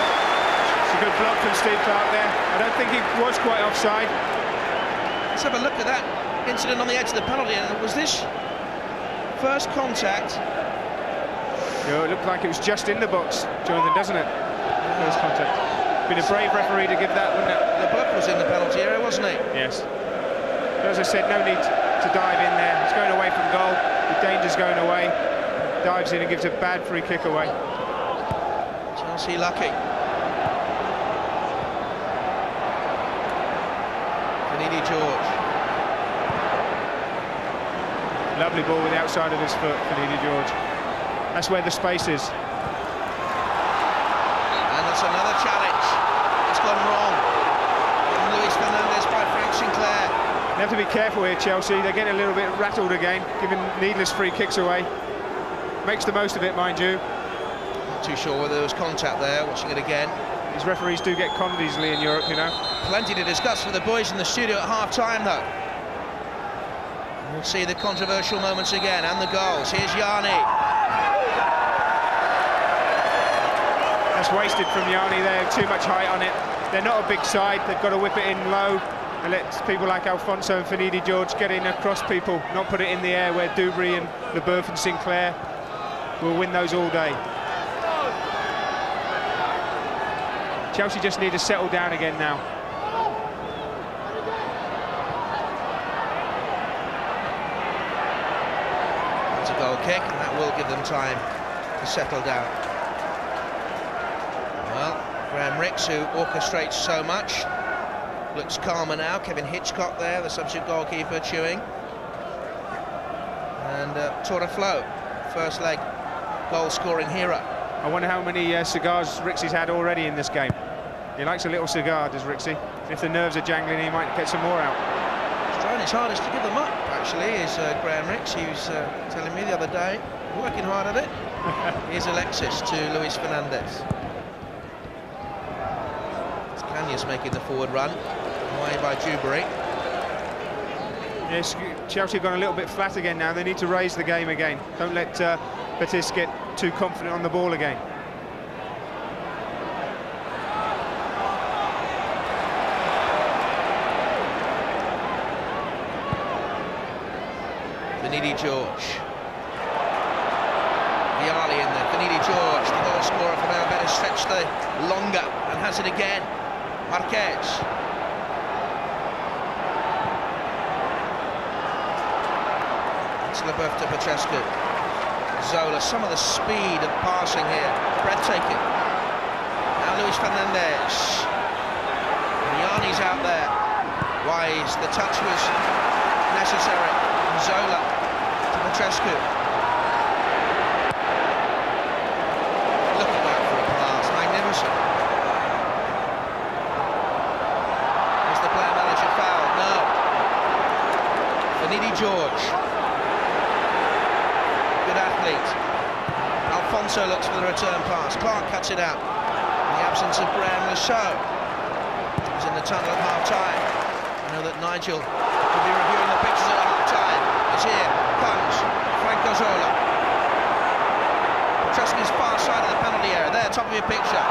It's a good block from Steve Clark there. I don't think he was quite offside. Let's have a look at that incident on the edge of the penalty. And was this first contact? Yeah, it looked like it was just in the box, Jonathan, doesn't it? First contact. Been a brave referee to give that, wouldn't it? The Buck was in the penalty area, wasn't he? Yes. But as I said, no need to dive in there. It's going away from goal. The danger's going away. Dives in and gives a bad free kick away. Chelsea lucky. Finidi George. Lovely ball with the outside of his foot, Finidi George. That's where the space is. And it's another challenge. It's gone wrong. And Luis Fernandez by Frank Sinclair. They have to be careful here, Chelsea. They're getting a little bit rattled again, giving needless free kicks away. Makes the most of it, mind you. Not too sure whether there was contact there, watching it again. These referees do get conned easily in Europe, you know. Plenty to discuss with the boys in the studio at half-time, though. We'll see the controversial moments again, and the goals. Here's Yanni. That's wasted from Yanni there, too much height on it. They're not a big side, they've got to whip it in low and let people like Alfonso and Finidi George get in across people, not put it in the air where Dubry and Leboeuf and Sinclair will win those all day. Chelsea just need to settle down again now. It's a goal kick, and that will give them time to settle down. Well, Graham Rix, who orchestrates so much, looks calmer now. Kevin Hitchcock there, the substitute goalkeeper, chewing. And Torreflo, first leg goal-scoring hero. I wonder how many cigars Rixie's had already in this game. He likes a little cigar, does Rixie. If the nerves are jangling, he might get some more out. He's trying his hardest to give them up, actually, is Graham Rix. He was telling me the other day, working hard at it. Here's Alexis to Luis Fernandez. It's Cañas making the forward run, away by Dewberry. Yes, Chelsea have gone a little bit flat again now. They need to raise the game again. Don't let Betis get too confident on the ball again. Finidi George. Viali in there. Finidi George, the goal scorer for now. Betis stretched the longer and has it again. Marquez. It's Leboeuf to Petrescu. Zola, some of the speed of passing here, breathtaking. Now Luis Fernandez. Yanni's out there. Wise, the touch was necessary. Zola to Petrescu. Look at that for a pass, magnificent. Is the player manager fouled? No. Finidi George. Good athlete. Alfonso looks for the return pass. Clark cuts it out. In the absence of Graham Lasso. He's in the tunnel at half-time. I know that Nigel will be reviewing the pictures at half-time. As here comes Franco Zola. Petrescu's far side of the penalty area. There, top of your picture.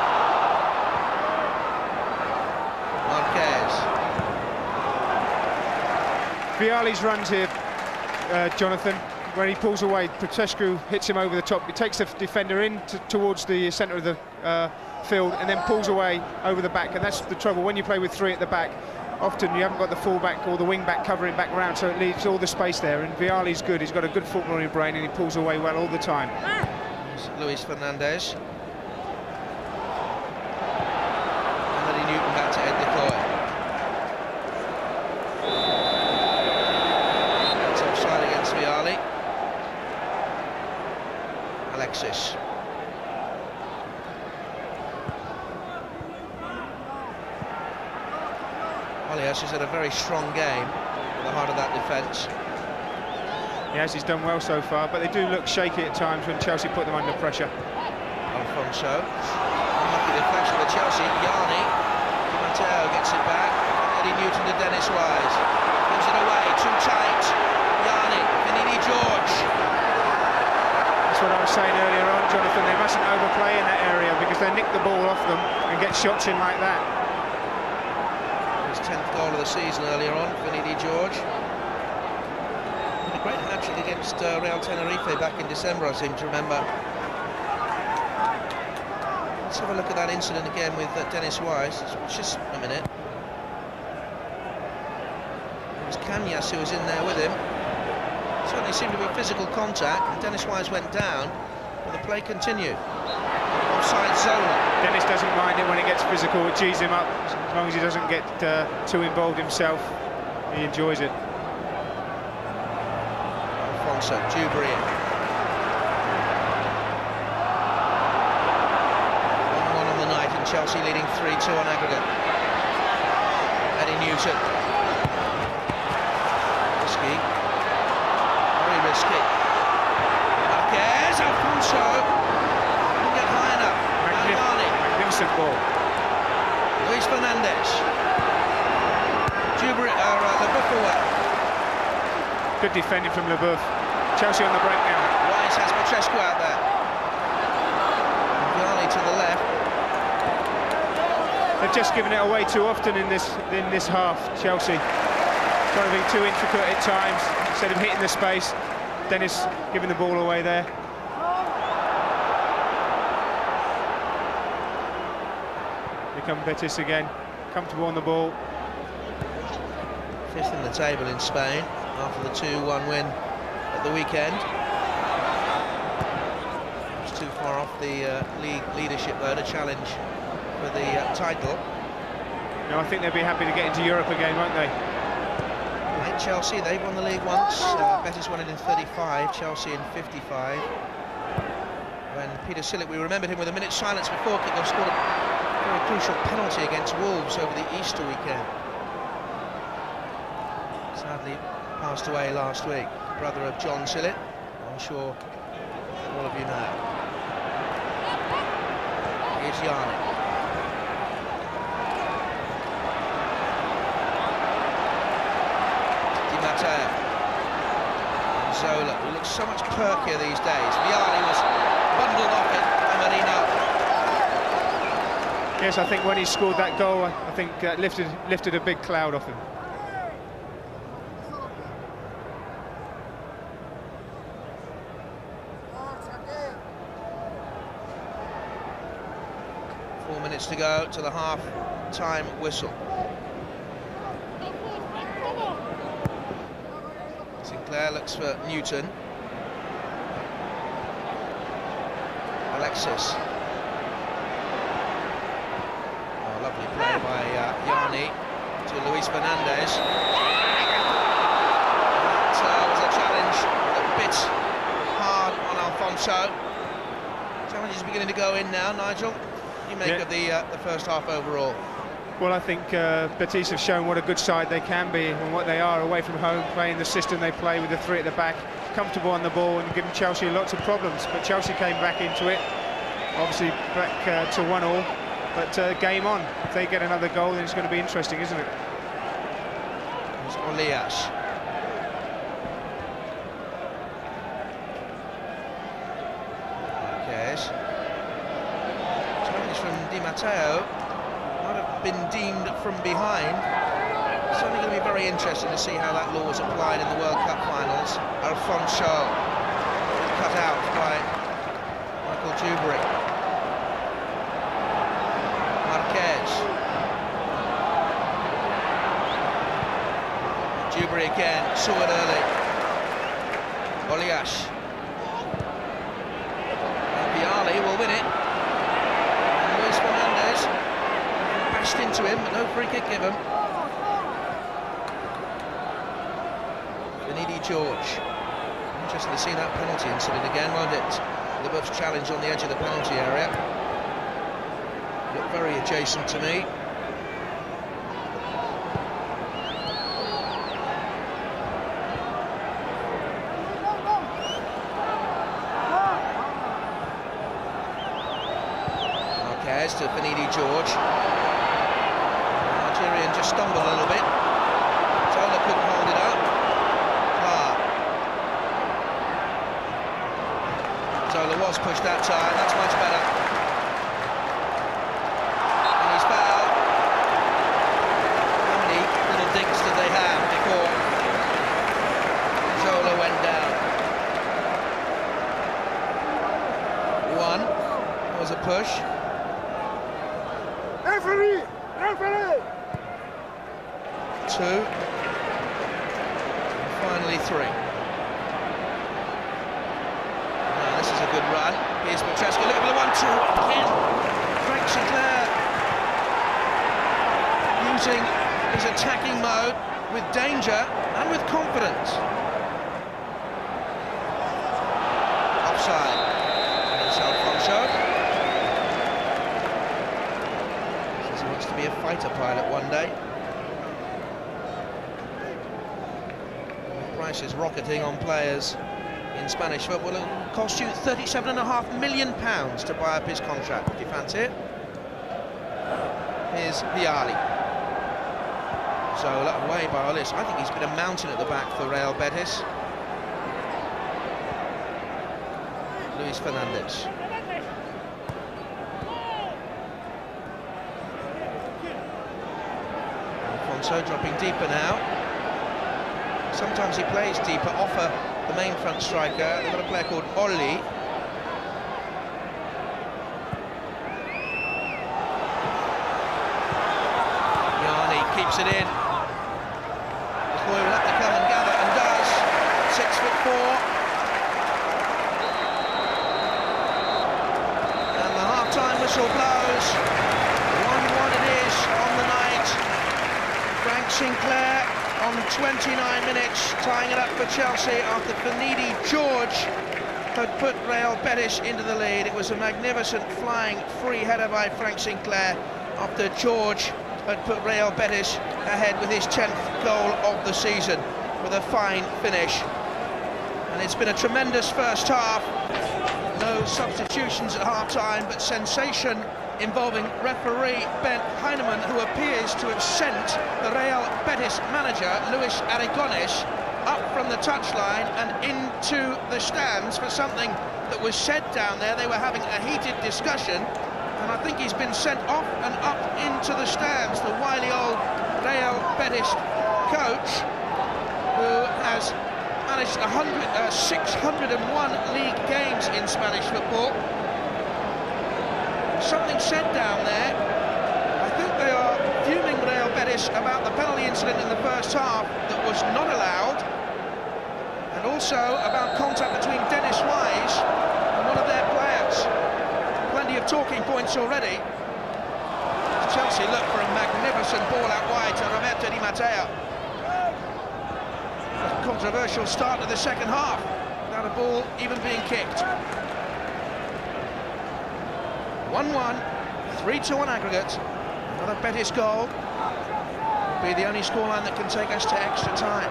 Marquez. Viali's runs here, Jonathan, when he pulls away, Petrescu hits him over the top. He takes the defender in towards the centre of the field and then pulls away over the back, and that's the trouble when you play with three at the back. Often you haven't got the full-back or the wing-back covering back round, so it leaves all the space there, and Viali's good. He's got a good footballing brain and he pulls away well all the time. Luis Fernandez. Anthony Newton back to Ed Decoy. That's offside against Viali. Alexis. Olias has had a very strong game at the heart of that defence. Yes, he's done well so far, but they do look shaky at times when Chelsea put them under pressure. Alfonso. Lucky deflection for Chelsea. Yanni. Matteo gets it back. Eddie Newton to Dennis Wise. Gives it away. Too tight. Yanni. Finidi George. That's what I was saying earlier on, Jonathan. They mustn't overplay in that area because they nick the ball off them and get shots in like that. His 10th goal of the season earlier on, Finidi George. A great hat-trick against Real Tenerife back in December, I seem to remember. Let's have a look at that incident again with Dennis Wise. Just a minute. It was Cañas who was in there with him. Certainly seemed to be a physical contact, and Dennis Wise went down, but the play continued. Offside Zola. Dennis doesn't mind it when it gets physical. It cheese him up as long as he doesn't get too involved himself. He enjoys it. Alfonso, Dubry. 1-1 on the night, and Chelsea leading 3-2 on aggregate. Eddie Newton. Risky. Very risky. Marquez, Alfonso. Didn't get high enough. Magnificent ball. Luis Fernandez. Dubry, Leboeuf away. Good defending from Leboeuf. Chelsea on the break now. Wise has Petrescu out there. Viali to the left. They've just given it away too often in this half, Chelsea. Trying to be too intricate at times instead of hitting the space. Dennis giving the ball away there. Here come Betis again. Comfortable on the ball. 5th in the table in Spain after the 2-1 win at the weekend. It's too far off the league leadership though to challenge for the title. No, I think they'll be happy to get into Europe again, won't they? Like Chelsea, they've won the league once. Betis won it in 35, Chelsea in 55. When Peter Silic, we remembered him with a minute's silence before kickoff, scored a very crucial penalty against Wolves over the Easter weekend. Sadly passed away last week, brother of John Sillett, I'm sure all of you know. Here's Yanni. Di Matteo. Zola, who looks so much perkier these days. Viali was bundled off it by Marino. Yes, I think when he scored that goal, I think lifted a big cloud off him. 4 minutes to go to the half-time whistle. Sinclair looks for Newton. Alexis. Oh, lovely play by Yanni to Luis Fernandez. That was a challenge a bit hard on Alfonso. Challenge is beginning to go in now, Nigel. You make of the first half overall? Well, I think Betis have shown what a good side they can be and what they are away from home, playing the system they play with the three at the back, comfortable on the ball and giving Chelsea lots of problems. But Chelsea came back into it, obviously back to 1-1, but game on. If they get another goal, then it's going to be interesting, isn't it? It's Olias. Yes. Challenge from Di Matteo. Been deemed from behind. It's only going to be very interesting to see how that law is applied in the World Cup finals. Alfonso cut out by Michael Dewberry. Marquez. Dewberry again, saw it early. Olias. And Vialli will win it. And Luis Fernandez into him, but no free kick given. Benidi George. Interesting to see that penalty incident again, won't it? Leboeuf's challenge on the edge of the penalty area. Looked very adjacent to me. Marquez to Benidi George. Just stumbled a little bit. Zola couldn't hold it up. Zola was pushed that time, that's much better. And he's fouled. How many little digs did they have before Zola went down? One. That was a push. Referee! Referee! Two, and finally three. Now this is a good run. Here's Petrescu, look at the 1-2 again. Frank Sinclair using his attacking mode with danger and with confidence. Offside. It's Alfonso. Says he wants to be a fighter pilot one day. Prices rocketing on players in Spanish football. It'll cost you £37.5 million to buy up his contract. Would you fancy it? Here's Vialli. Zola away by Olis. I think he's been a mountain at the back for Real Betis. Luis Fernandez. Alfonso dropping deeper now. Sometimes he plays deeper, offer the main front striker. They've got a player called Olli. Yanni keeps it in. The boy will have to come and gather, and does. 6'4". And the half-time whistle blows. 1-1 it is on the night. Frank Sinclair on 29 minutes, tying it up for Chelsea after Benidi George had put Real Betis into the lead. It was a magnificent flying free header by Frank Sinclair after George had put Real Betis ahead with his 10th goal of the season with a fine finish. And it's been a tremendous first half. No substitutions at half-time, but sensation involving referee Ben Heinemann, who appears to have sent the Real Betis manager, Luis Aragonés, up from the touchline and into the stands for something that was said down there. They were having a heated discussion, and I think he's been sent off and up into the stands, the wily old Real Betis coach, who has managed 601 league games in Spanish football. Something said down there. I think they are fuming Real Betis about the penalty incident in the first half that was not allowed, and also about contact between Dennis Wise and one of their players. Plenty of talking points already. Chelsea look for a magnificent ball out wide to Roberto Di Matteo. A controversial start to the second half, without a ball even being kicked. 1-1, 3-2 on aggregate. Another Betis goal will be the only scoreline that can take us to extra time.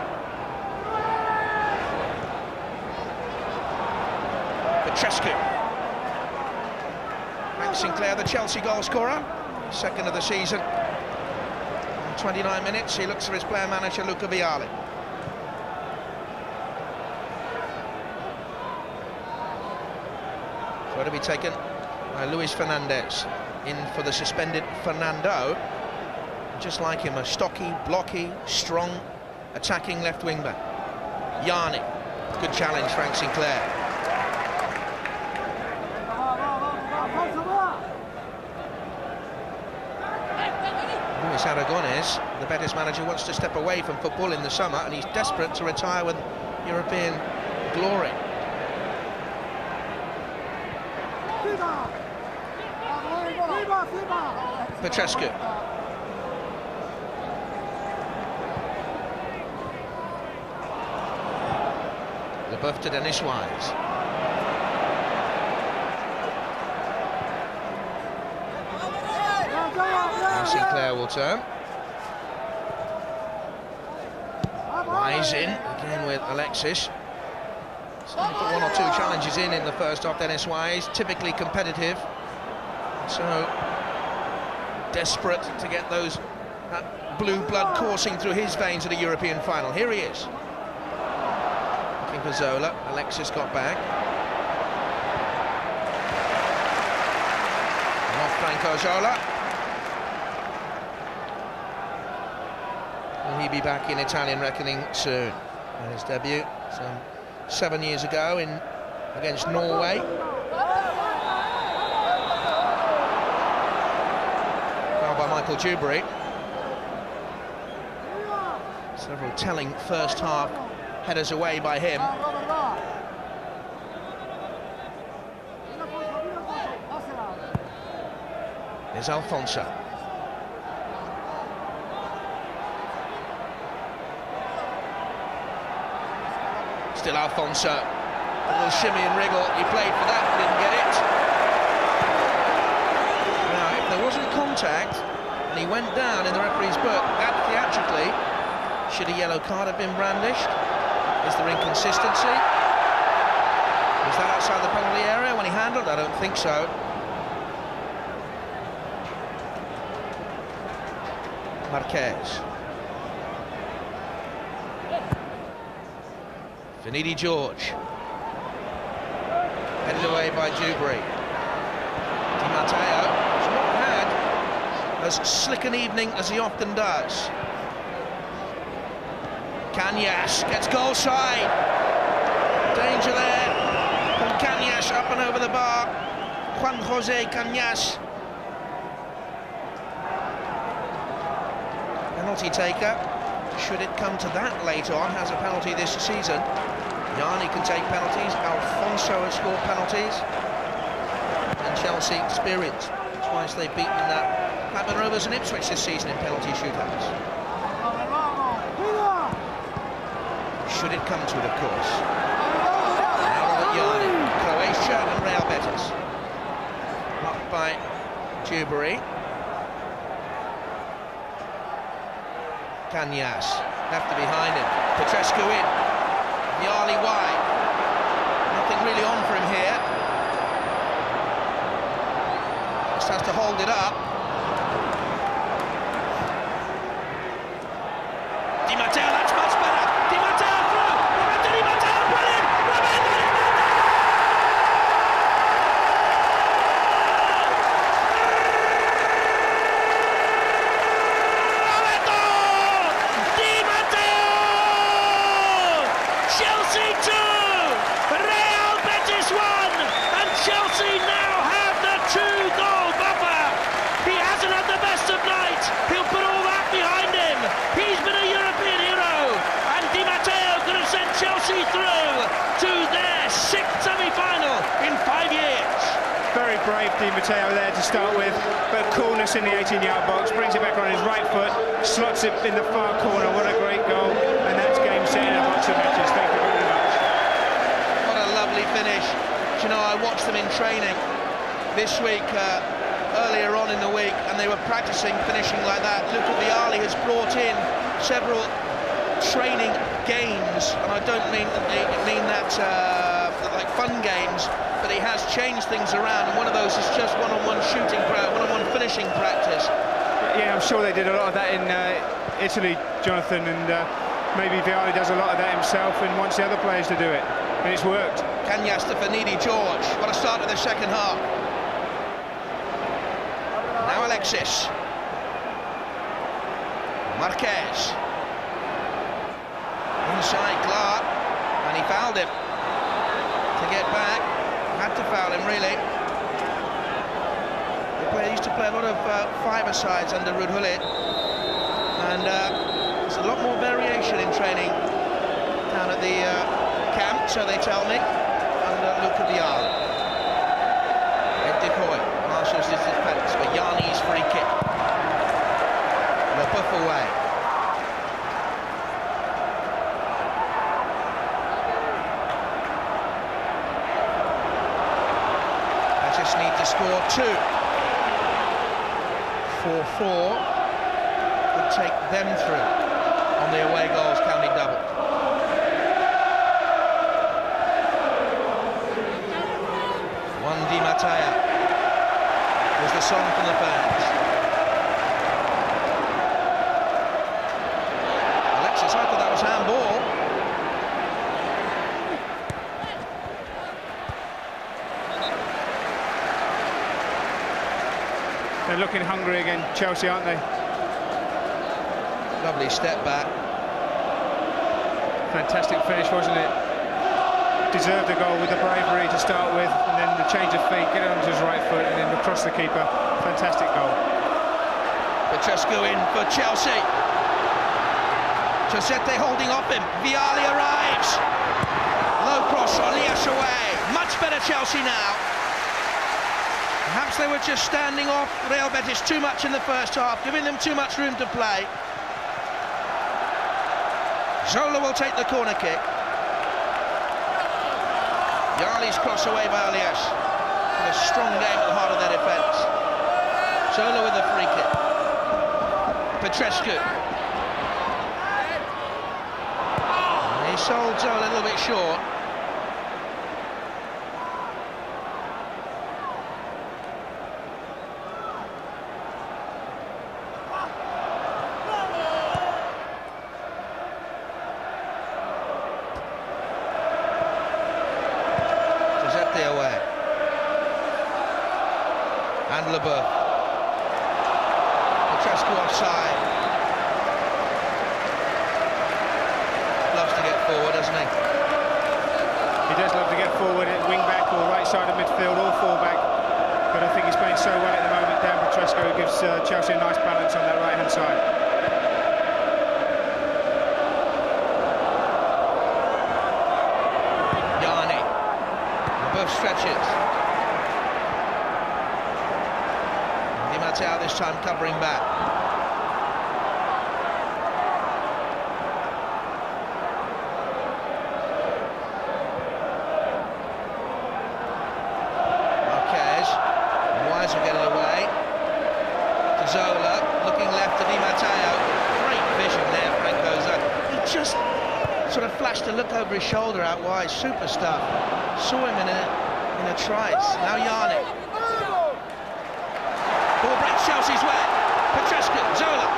Petrescu. Frank Sinclair, the Chelsea goal scorer, second of the season. In 29 minutes, he looks for his player manager, Luca Vialli. So to be taken by Luis Fernandez, in for the suspended Fernando. Just like him, a stocky, blocky, strong, attacking left wing back. Yarni, good challenge, Frank Sinclair. Luis Aragonés, the Betis manager, wants to step away from football in the summer, and he's desperate to retire with European glory. Petrescu. LeBeuf to Dennis Wise. And Sinclair will turn. Wise in, again with Alexis. So he put one or two challenges in the first half, Dennis Wise, typically competitive. So desperate to get that blue blood coursing through his veins at a European final. Here he is. Looking for Zola. Alexis got back. And off Franco Zola. Will he be back in Italian reckoning soon? And his debut some 7 years ago against Norway. By Michael Dewberry. Several telling first half headers away by him. Here's Alfonso. Still Alfonso. A little shimmy and wriggle. He played for that, didn't get it. Now, if there wasn't contact and he went down in the referee's book, that theatrically, should a yellow card have been brandished? Is there inconsistency? Was that outside the penalty area when he handled? I don't think so. Marquez. Finidi George. Headed away by Dewberry. Di Matteo has not had as slick an evening as he often does. Cañas gets goal side. Danger there from Cañas, up and over the bar. Juan Jose Cañas. Penalty taker. Should it come to that later on, has a penalty this season. Yarni can take penalties. Alfonso has scored penalties. And Chelsea experience. Twice they've beaten Blackburn Rovers and Ipswich this season in penalty shootouts. Should it come to it, of course. Now Robert Yarni, Croatia and Real Betis. Blocked by Dewberry. Cañas, left to behind him. Petrescu in. Vialli wide. Nothing really on for him here. Just has to hold it up. Di Matteo, that's much better. Di Matteo through. Roberto Di Matteo, brilliant. Roberto Di Chelsea 2, Real Betis 1, and Chelsea now have the 2-goal brave Di Matteo there to start with, but coolness in the 18-yard box, brings it back on his right foot, slots it in the far corner. What a great goal, and that's game, set, in a box of matches. Thank you very much. What a lovely finish. Do you know, I watched them in training this week, earlier on in the week, and they were practicing finishing like that. Luca Vialli has brought in several training games, and I don't mean that like fun games, but he has changed things around, and one of those is just one-on-one shooting practice, one-on-one finishing practice. Yeah, I'm sure they did a lot of that in Italy, Jonathan, and maybe Vialli does a lot of that himself and wants the other players to do it, and it's worked. Kanya Stefanidi, George, what a start to the second half. Now Alexis. Marquez. Inside Clark, and he fouled him. To get back, had to foul him really. They used to play a lot of five-a-sides under Rudhulit, and there's a lot more variation in training down at the camp, so they tell me, under Luca Vialli. Ed Decoy marshals his defence for Yanni's free kick. LeBeuf away. Need to score 2. 4-4 would take them through on the away goals counting double. One Di Matteo was the song from the fans. Alexis, I thought that was handball. They're looking hungry again, Chelsea, aren't they? Lovely step back. Fantastic finish, wasn't it? Deserved a goal with the bravery to start with, and then the change of feet, get it onto his right foot, and then across the keeper. Fantastic goal. Petrescu in for Chelsea. Josete holding off him. Vialli arrives. Low cross on Liège away. Much better Chelsea now. Perhaps they were just standing off Real Betis too much in the first half, giving them too much room to play. Zola will take the corner kick. Yarli's cross away by Alias. A strong game at the heart of their defence. Zola with the free kick. Petrescu. He sold Zola a little bit short. Away. And LeBeuf. Petrescu offside. Loves to get forward, doesn't he? He does love to get forward at wing back or right side of midfield or full back. But I think he's playing so well at the moment. Dan Petrescu gives Chelsea a nice balance on that right-hand side. Stretches. Di Matteo this time covering back. Marquez. Wise will get it away. To Zola. Looking left to Di Matteo. Great vision there, Franco's. He just sort of flashed a look over his shoulder out wide. Super stuff. Saw him in a trice. Now Yanni. Ball breaks Chelsea's way. Petrescu, Zola.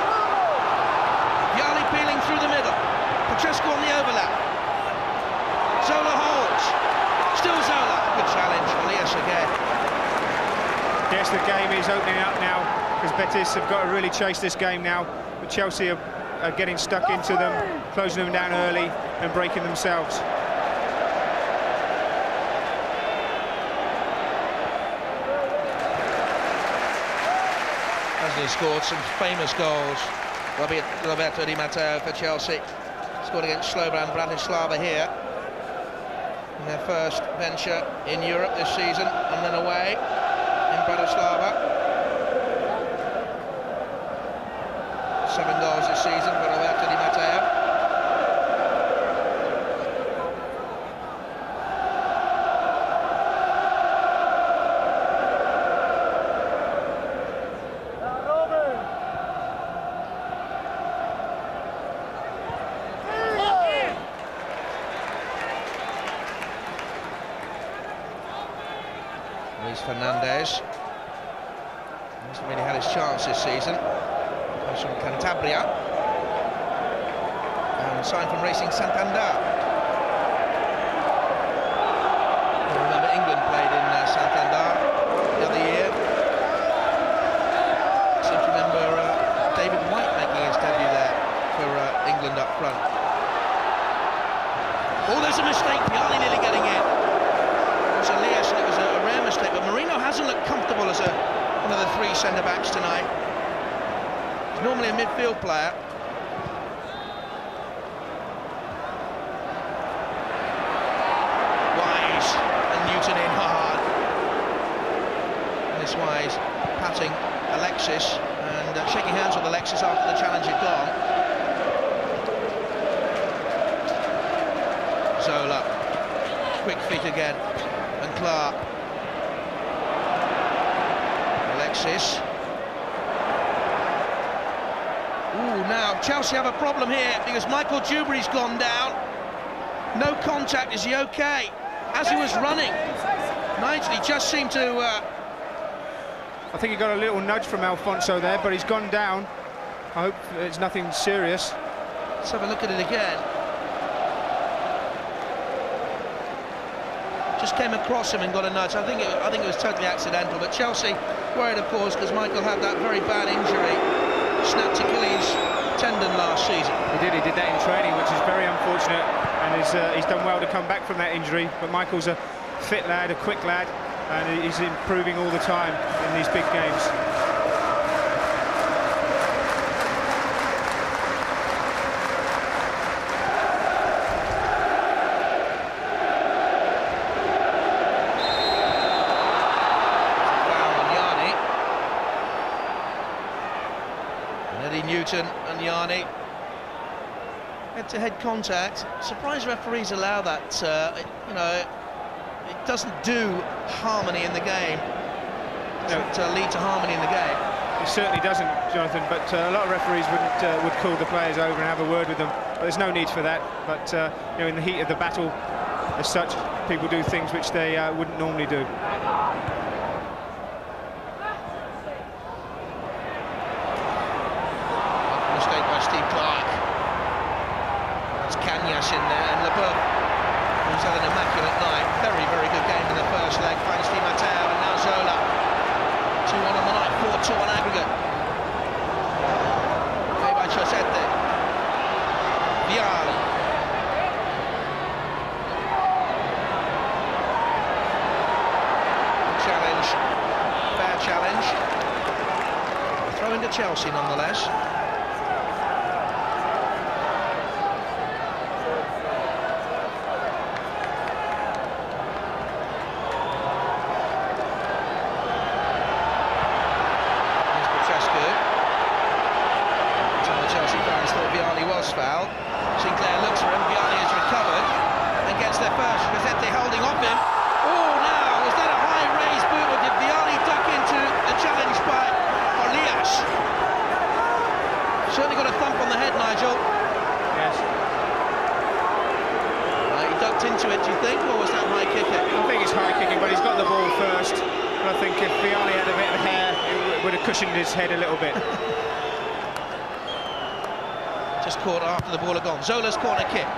Yanni peeling through the middle. Petrescu on the overlap. Zola holds. Still Zola. Good challenge. Elias again. Yes, the game is opening up now, because Betis have got to really chase this game now. But Chelsea are getting stuck into them, closing them down early and breaking themselves. He scored some famous goals. Roberto Di Matteo for Chelsea. Scored against Slovan Bratislava here in their first venture in Europe this season, and then away. in Bratislava. 7 goals this season for Roberto Di Matteo. Luis Fernandez hasn't really had his chance this season. Comes from Cantabria and signed from Racing Santander. I remember England played in Santander the other year. I seem to remember David White making his debut there for England up front. Oh, there's a mistake. Piali nearly getting in. It was Elias, and it was a rare mistake, but Marino hasn't looked comfortable as one of the 3 centre-backs tonight. He's normally a midfield player. Wise and Newton in hard. And this Wise patting Alexis and shaking hands with Alexis after the challenge had gone. Zola, quick feet again. And Clark. Alexis. Ooh, now Chelsea have a problem here because Michael Dewberry's gone down. No contact. Is he okay? As he was running, Nigel, he just seemed to... I think he got a little nudge from Alfonso there, but he's gone down. I hope it's nothing serious. Let's have a look at it again. Just came across him and got a nudge. I think it was totally accidental, but Chelsea worried, of course, because Michael had that very bad injury, snapped Achilles tendon last season. He did that in training, which is very unfortunate, and he's done well to come back from that injury. But Michael's a fit lad, a quick lad, and he's improving all the time in these big games. Newton and Yanni. Head-to-head contact. Surprised referees allow that. You know, it doesn't do harmony in the game. It doesn't lead to harmony in the game. It certainly doesn't, Jonathan. But a lot of referees would call the players over and have a word with them. But there's no need for that. But you know, in the heat of the battle, as such, people do things which they wouldn't normally do. In there, and Leboeuf, who's had an immaculate night, very, very good game in the first leg, finds Di Matteo, and now Zola. 2-1 on the night, 4-2 on aggregate. Played by Chosette. Vial. Challenge, fair challenge. Throw into Chelsea nonetheless. Foul. Sinclair looks for him, Viali has recovered and gets there first. Rossetti holding off him. Oh, now, was that a high raised boot, or did Viali duck into the challenge by Elias? Certainly got a thump on the head, Nigel. Yes. He ducked into it, do you think, or was that high kicking? I think it's high kicking, but he's got the ball first. But I think if Viali had a bit of hair, it would have cushioned his head a little bit. Just caught after the ball had gone. Zola's corner kick.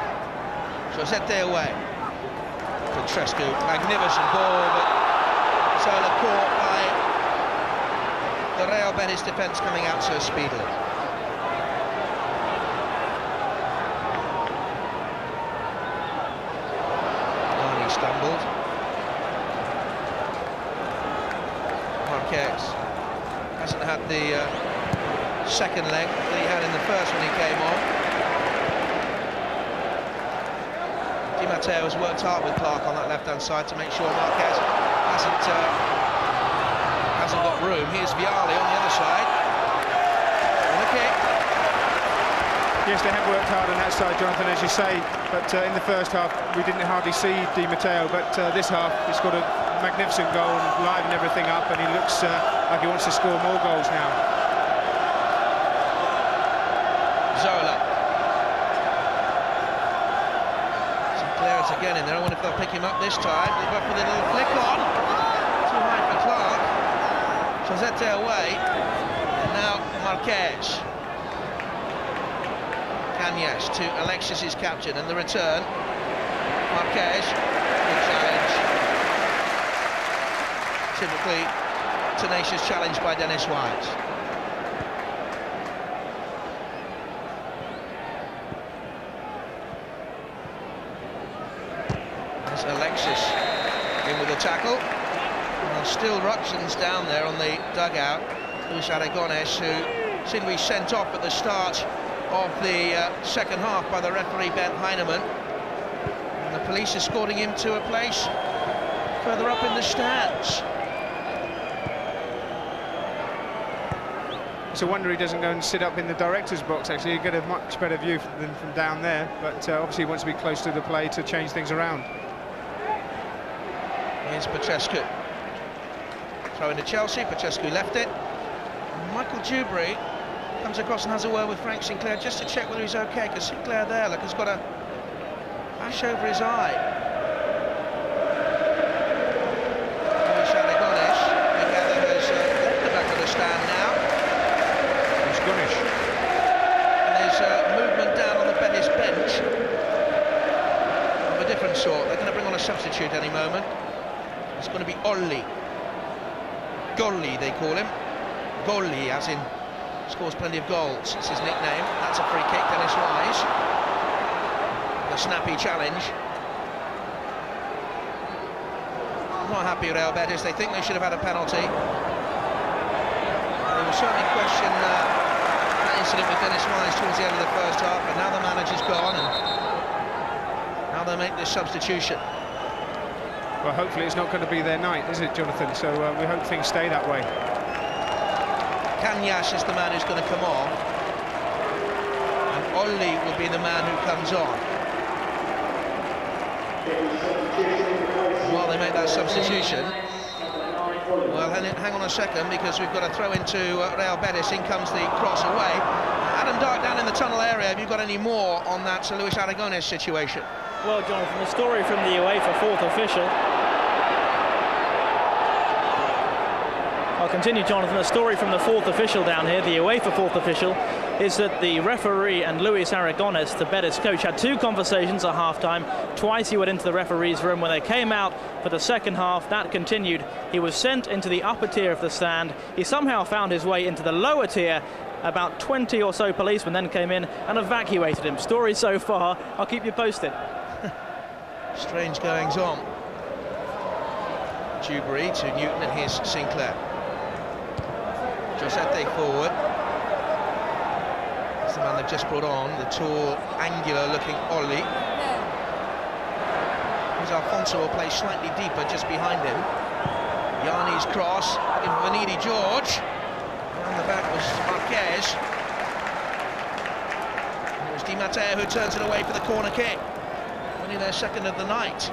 Josette away. Petrescu, magnificent ball, but Zola caught by the Real Betis defence coming out so speedily. Nani stumbled. Marquez hasn't had the second leg that he had in the first when he came on. Di Matteo has worked hard with Clark on that left-hand side to make sure Marquez hasn't hasn't got room. Here's Vialli on the other side. Corner kick. Yes, they have worked hard on that side, Jonathan, as you say, but in the first half we didn't hardly see Di Matteo, but this half he's got a magnificent goal and livened everything up, and he looks like he wants to score more goals now. Zola. Sinclair is again in there. I wonder if they'll pick him up this time. They've got for the little flick on. Too high for Clark. Josete away. And now Marquez. Cañas to Alexis, his captain, and the return. Marquez, good challenge. Typically tenacious challenge by Dennis Wise. There's Alexis in with a tackle. And still ructions down there on the dugout. Luis Aragones, who seemed to be sent off at the start of the second half by the referee Ben Heinemann, and the police escorting him to a place further up in the stands. It's a wonder he doesn't go and sit up in the director's box. Actually, you get a much better view than from down there, but obviously he wants to be close to the play to change things around. Here's Petrescu. Throw into Chelsea. Petrescu left it. Michael Dewberry comes across and has a word with Frank Sinclair just to check whether he's okay, because Sinclair there, look, has got a ash over his eye. Luis Aragones, I gather, has left the back of the stand now. He's Gunish. And there's movement down on the Betis bench of a different sort. They're going to bring on a substitute any moment. It's going to be Olli. Golli, they call him. Golli, as in scores plenty of goals. It's his nickname. That's a free kick, Dennis Wise. The snappy challenge. Not happy with Real Betis. They think they should have had a penalty. They will certainly question that incident with Dennis Wise towards the end of the first half, but now the manager's gone and now they make this substitution. Well, hopefully it's not going to be their night, is it, Jonathan? So we hope things stay that way. Cañas is the man who's going to come on, and Olli will be the man who comes on. While they make that substitution, well, hang on a second, because we've got to throw into Real Betis. In comes the cross away. Adam Dark down in the tunnel area. Have you got any more on that Luis Aragones situation? Well, Jonathan, the story from the UEFA fourth official. I'll continue, Jonathan. The story from the fourth official down here, the UEFA fourth official, is that the referee and Luis Aragones, the Betis coach, had two conversations at half-time. Twice he went into the referee's room. When they came out for the second half, that continued. He was sent into the upper tier of the stand. He somehow found his way into the lower tier. About 20 or so policemen then came in and evacuated him. Story so far. I'll keep you posted. Strange goings on. Dewberry to Newton, and here's Sinclair. Josete forward. That's the man they've just brought on, the tall, angular-looking Olli. Here's Alfonso, will play slightly deeper just behind him. Yanni's cross, looking for Vanidi George. Around the back was Marquez. And it was Di Matteo who turns it away for the corner kick. Only their second of the night.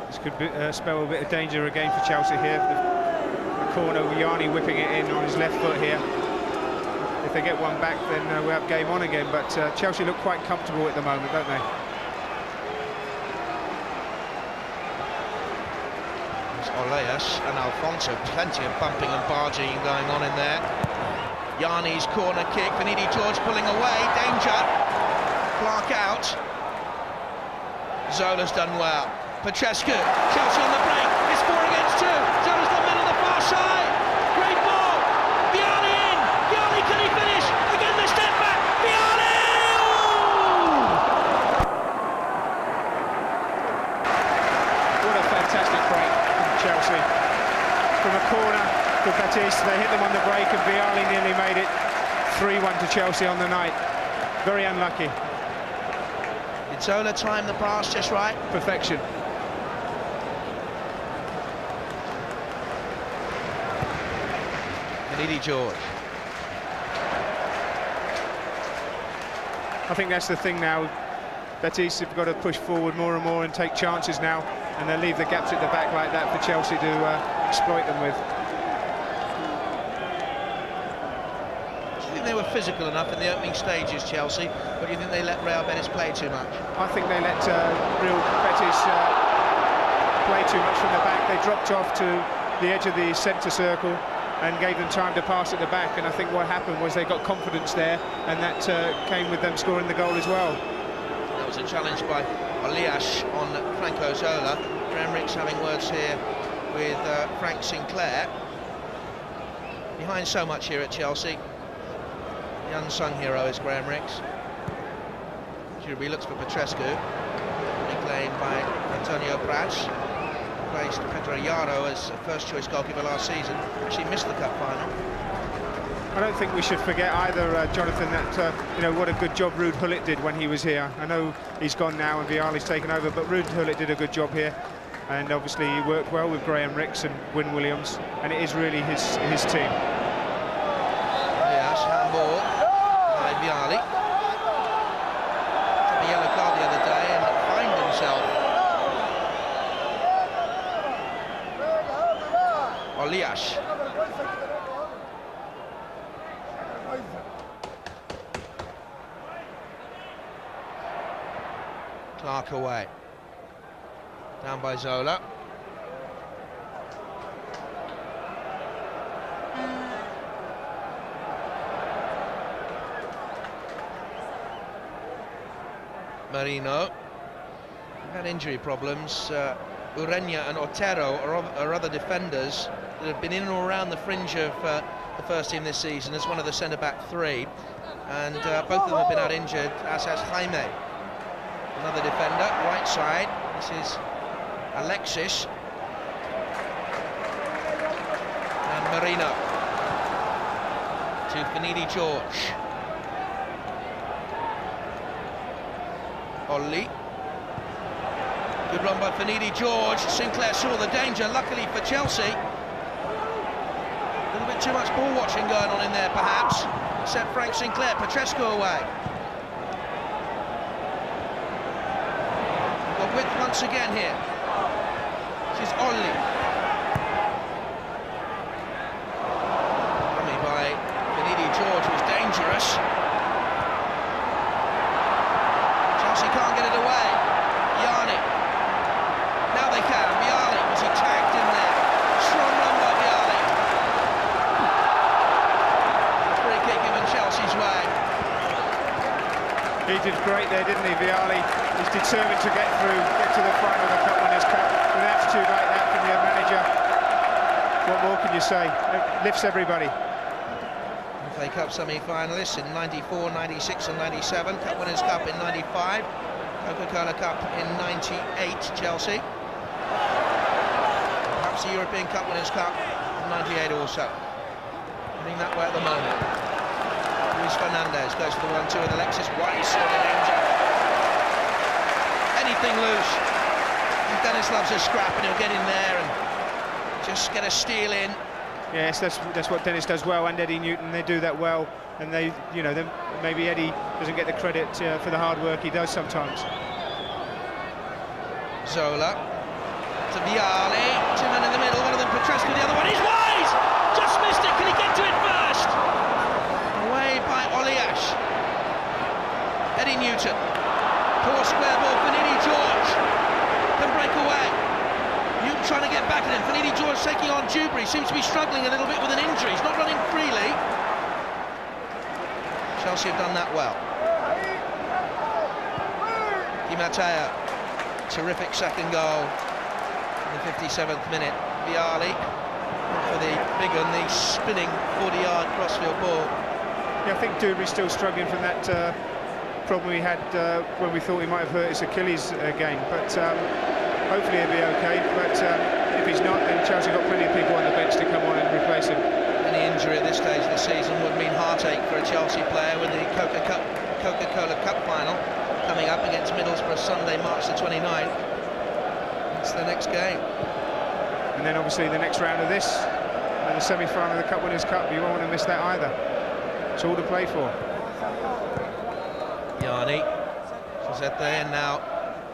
This could spell a bit of danger again for Chelsea here. The corner, Yanni whipping it in on his left foot here. If they get one back, then we have game on again. But Chelsea look quite comfortable at the moment, don't they? There's Oleas and Alfonso, plenty of bumping and barging going on in there. Yanni's corner kick, Vanidi George pulling away, danger. Clark out. Zola's done well. Petrescu, Chelsea on the break. It's 4 against 2. Zola's got men on the far side. Great ball. Vialli in. Vialli, can he finish? Again, the step back. Vialli! What a fantastic break from Chelsea. From a corner for Betis, they hit them on the break, and Vialli nearly made it 3-1 to Chelsea on the night. Very unlucky. Did Zola time the pass just right? Perfection. Finidi George. I think that's the thing now. Betis have got to push forward more and more and take chances now, and they'll leave the gaps at the back like that for Chelsea to exploit them with. Do you think they were physical enough in the opening stages, Chelsea, or do you think they let Real Betis play too much? I think they let Real Betis play too much from the back. They dropped off to the edge of the centre circle and gave them time to pass at the back, and I think what happened was they got confidence there, and that came with them scoring the goal as well. That was a challenge by Oliash on Franco Zola. Graham Rix having words here with Frank Sinclair. Behind so much here at Chelsea. The unsung hero is Graham Rix. Jury looks for Petrescu. Reclaimed by Antonio Prats. Replaced Pedro Yaro as first choice goalkeeper last season. Actually missed the cup final. I don't think we should forget either, Jonathan, that you know what a good job Ruud Gullit did when he was here. I know he's gone now and Vialli's taken over, but Ruud Gullit did a good job here, and obviously he worked well with Graham Rix and Wyn Williams, and it is really his team. Yes, handball by Vialli. Took a yellow card the other day and fined himself. Oliash. Clark away. Down by Zola. Marino. Had injury problems. Ureña and Otero are other defenders that have been in or around the fringe of the first team this season as one of the centre-back three, and both of them have been out injured, as has Jaime. Another defender, right side. This is Alexis. And Marino. To Finidi George. Ollie. Good run by Finidi George. Sinclair saw the danger, luckily for Chelsea. A little bit too much ball watching going on in there, perhaps. Except Frank Sinclair. Petrescu away. Width once again here. This is Ollie. Dummy by Finidi George was dangerous. Chelsea can't get it away. Yanni. Now they can. Vialli, was he tagged in there? Strong run by Vialli. Free kick given Chelsea's way. He did great there, didn't he, Vialli? He's determined to get through, get to the final of the Cup Winners' Cup. With an attitude like that from your manager, what more can you say? It lifts everybody. FA Cup semi-finalists in 94, 96 and 97. Cup Winners' Cup in 95. Coca-Cola Cup in 98, Chelsea. Perhaps the European Cup Winners' Cup in 98 also. Heading that way at the moment. Luis Fernandez goes for the 1-2 with Alexis Weiss still in danger. Anything loose. And Dennis loves a scrap, and he'll get in there and just get a steal in. Yes, that's what Dennis does well, and Eddie Newton, they do that well, and they, you know, maybe Eddie doesn't get the credit for the hard work he does sometimes. Zola to Vialli, two men in the middle, one of them Petrescu, the other one is wide! Just missed it, can he get to it first? Away by Oliash. Eddie Newton. Poor square ball, Finidi George can break away. Newton trying to get back at him. Finidi George taking on Dewberry, seems to be struggling a little bit with an injury. He's not running freely. Chelsea have done that well. Di Matteo, terrific second goal in the 57th minute. Vialli for the big one, the spinning 40-yard crossfield ball. Yeah, I think Dewberry's still struggling from that problem he had when we thought he might have hurt his Achilles again, but hopefully he'll be okay. But if he's not, then Chelsea got plenty of people on the bench to come on and replace him. Any injury at this stage of the season would mean heartache for a Chelsea player, with the Coca-Cola Cup final coming up against Middlesbrough Sunday, March the 29th. It's the next game. And then obviously the next round of this, at the semi-final of the Cup Winners' Cup. You won't want to miss that either. It's all to play for. Yanni, Josete, and now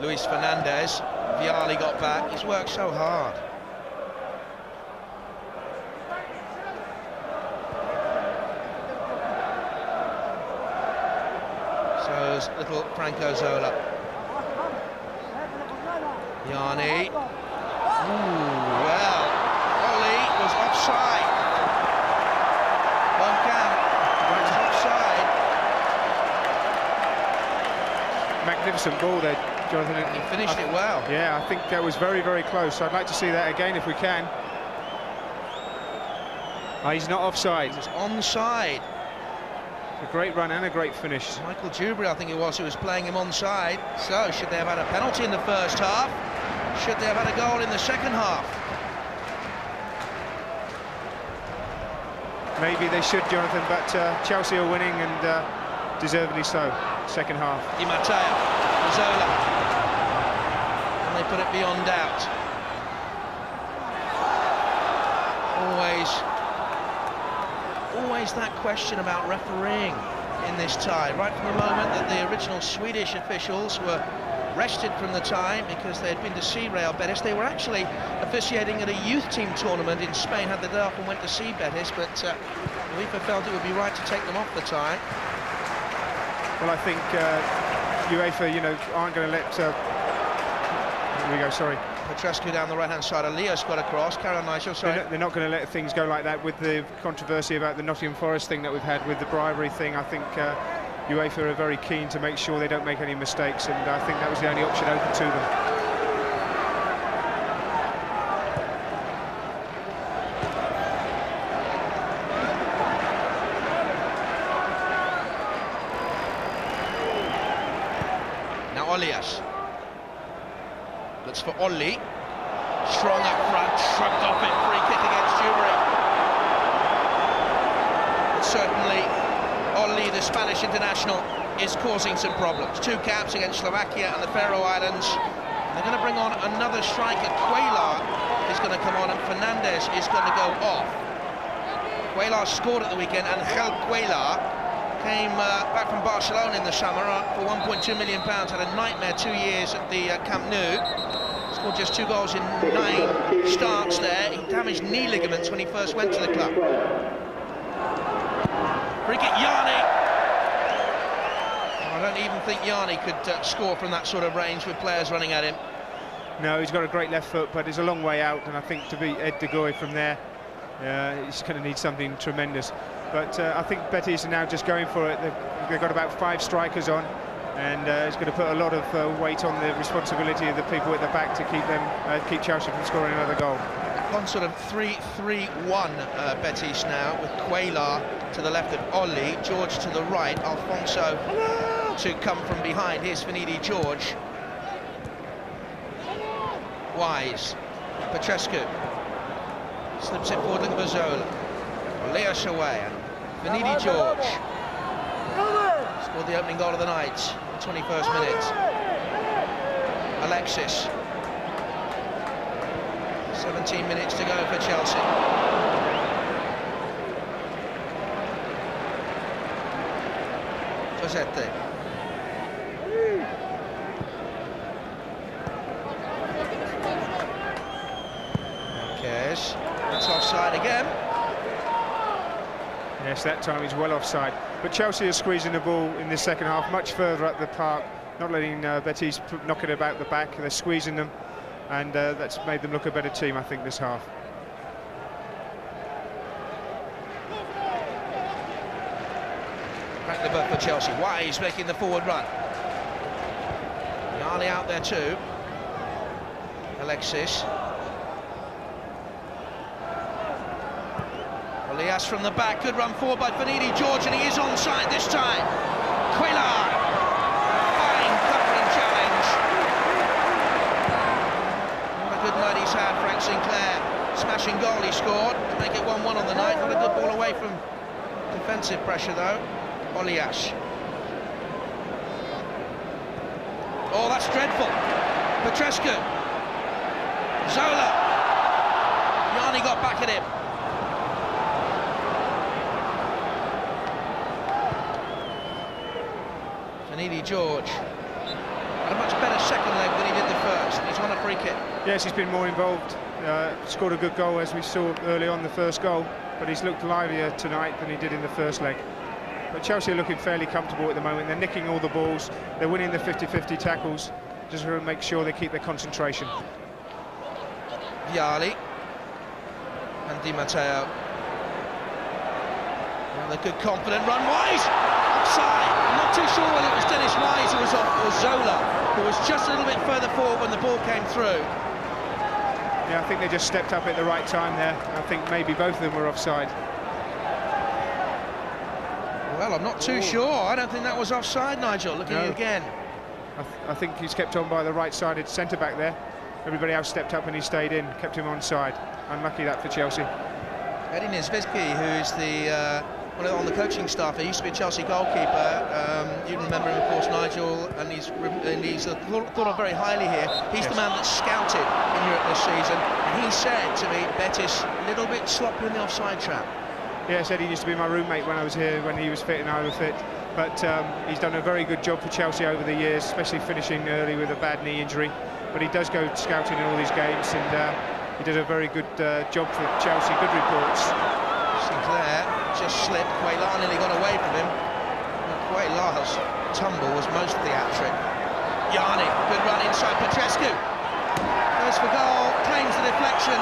Luis Fernandez. Vialli got back. He's worked so hard. So little Franco Zola. Yanni. Ooh, well, Ollie was offside. Won't count. Was offside. Magnificent ball there, Jonathan. He finished it well. Yeah, I think that was very, very close. I'd like to see that again if we can. Oh, he's not offside. He was onside. A great run and a great finish. Michael Dewberry, I think it was, who was playing him onside. So, should they have had a penalty in the first half? Should they have had a goal in the second half? Maybe they should, Jonathan, but Chelsea are winning and deservedly so. Second half. Di Matteo, Zola, and they put it beyond doubt. Always that question about refereeing in this tie. Right from the moment that the original Swedish officials were rested from the tie because they had been to see Real Betis. They were actually officiating at a youth team tournament in Spain, had the day off and went to see Betis, but UEFA felt it would be right to take them off the tie. Well, I think UEFA, aren't going to let... Here we go, sorry. Petrescu down the right-hand side, Elias got across, Karen Nigel, sorry. They're not going to let things go like that with the controversy about the Nottingham Forest thing that we've had with the bribery thing. I think UEFA are very keen to make sure they don't make any mistakes, and I think that was the only option open to them. Now Elias looks for Ollie, strong up front, shrugged off it, free kick against Dewberry. Certainly Ollie, the Spanish international, is causing some problems. 2 caps against Slovakia and the Faroe Islands. They're going to bring on another striker. Cuellar is going to come on and Fernandez is going to go off. Cuellar scored at the weekend, and Angel Cuellar came back from Barcelona in the summer for £1.2 million, had a nightmare 2 years at the Camp Nou. Scored just 2 goals in 9 starts there. He damaged knee ligaments when he first went to the club. Free kick, Yanni. I don't even think Yanni could score from that sort of range with players running at him. No, he's got a great left foot, but he's a long way out, and I think to beat Ed de Goey from there, he's going to need something tremendous. But I think Betis are now just going for it. They've got about 5 strikers on, and it's going to put a lot of weight on the responsibility of the people at the back to keep Chelsea from scoring another goal. On sort of 3-3-1 Betis now, with Cuellar to the left of Ollie, George to the right, Alfonso to come from behind. Here's Finidi George. Wise, Petrescu slips it forward, look at Zola. Elias away, and Finidi George scored the opening goal of the night, 21st minute. Alexis. 17 minutes to go for Chelsea. Josete. Cares. That's offside again. Yes, that time he's well offside. But Chelsea are squeezing the ball in the second half much further up the park, not letting Betis knock it about the back. They're squeezing them, and that's made them look a better team, I think, this half. Back the butt for Chelsea. Wise making the forward run. Yanni out there too. Alexis. Elias from the back, good run forward by Finidi George, and he is onside this time. Cuellar, fine covering challenge. What a good night he's had, Frank Sinclair. Smashing goal he scored to make it 1-1 on the night. Not a good ball away from defensive pressure though. Elias. Oh, that's dreadful. Petrescu. Zola. Yanni got back at him. Finidi George. Had a much better second leg than he did the first. He's won a free kick. Yes, he's been more involved. Scored a good goal, as we saw early on the first goal, but he's looked livelier tonight than he did in the first leg. But Chelsea are looking fairly comfortable at the moment. They're nicking all the balls. They're winning the 50-50 tackles. Just want to make sure they keep their concentration. Vialli and Di Matteo. Another good confident run. Wise! Offside! I'm not too sure whether it was Dennis Wise who was off or Zola, who was just a little bit further forward when the ball came through. Yeah, I think they just stepped up at the right time there. I think maybe both of them were offside. Well, I'm not too sure. I don't think that was offside, Nigel. Looking at it again. I think he's kept on by the right-sided centre-back there. Everybody else stepped up and he stayed in, kept him onside. Unlucky that for Chelsea. Eddie Nesvitsky, who's the on the coaching staff, he used to be a Chelsea goalkeeper. You remember him, of course, Nigel, and he's thought of very highly here. He's the man that scouted in Europe this season, and he said to me, Betis, a little bit sloppy in the offside trap. Yes, Eddie used to be my roommate when I was here, when he was fit and I was fit. But he's done a very good job for Chelsea over the years, especially finishing early with a bad knee injury. But he does go scouting in all these games, and he did a very good job for Chelsea. Good reports. Sinclair just slipped. Quaylar nearly got away from him. Quaylar's tumble was most theatric. Yanni, good run inside Petrescu. Goes for goal, claims the deflection.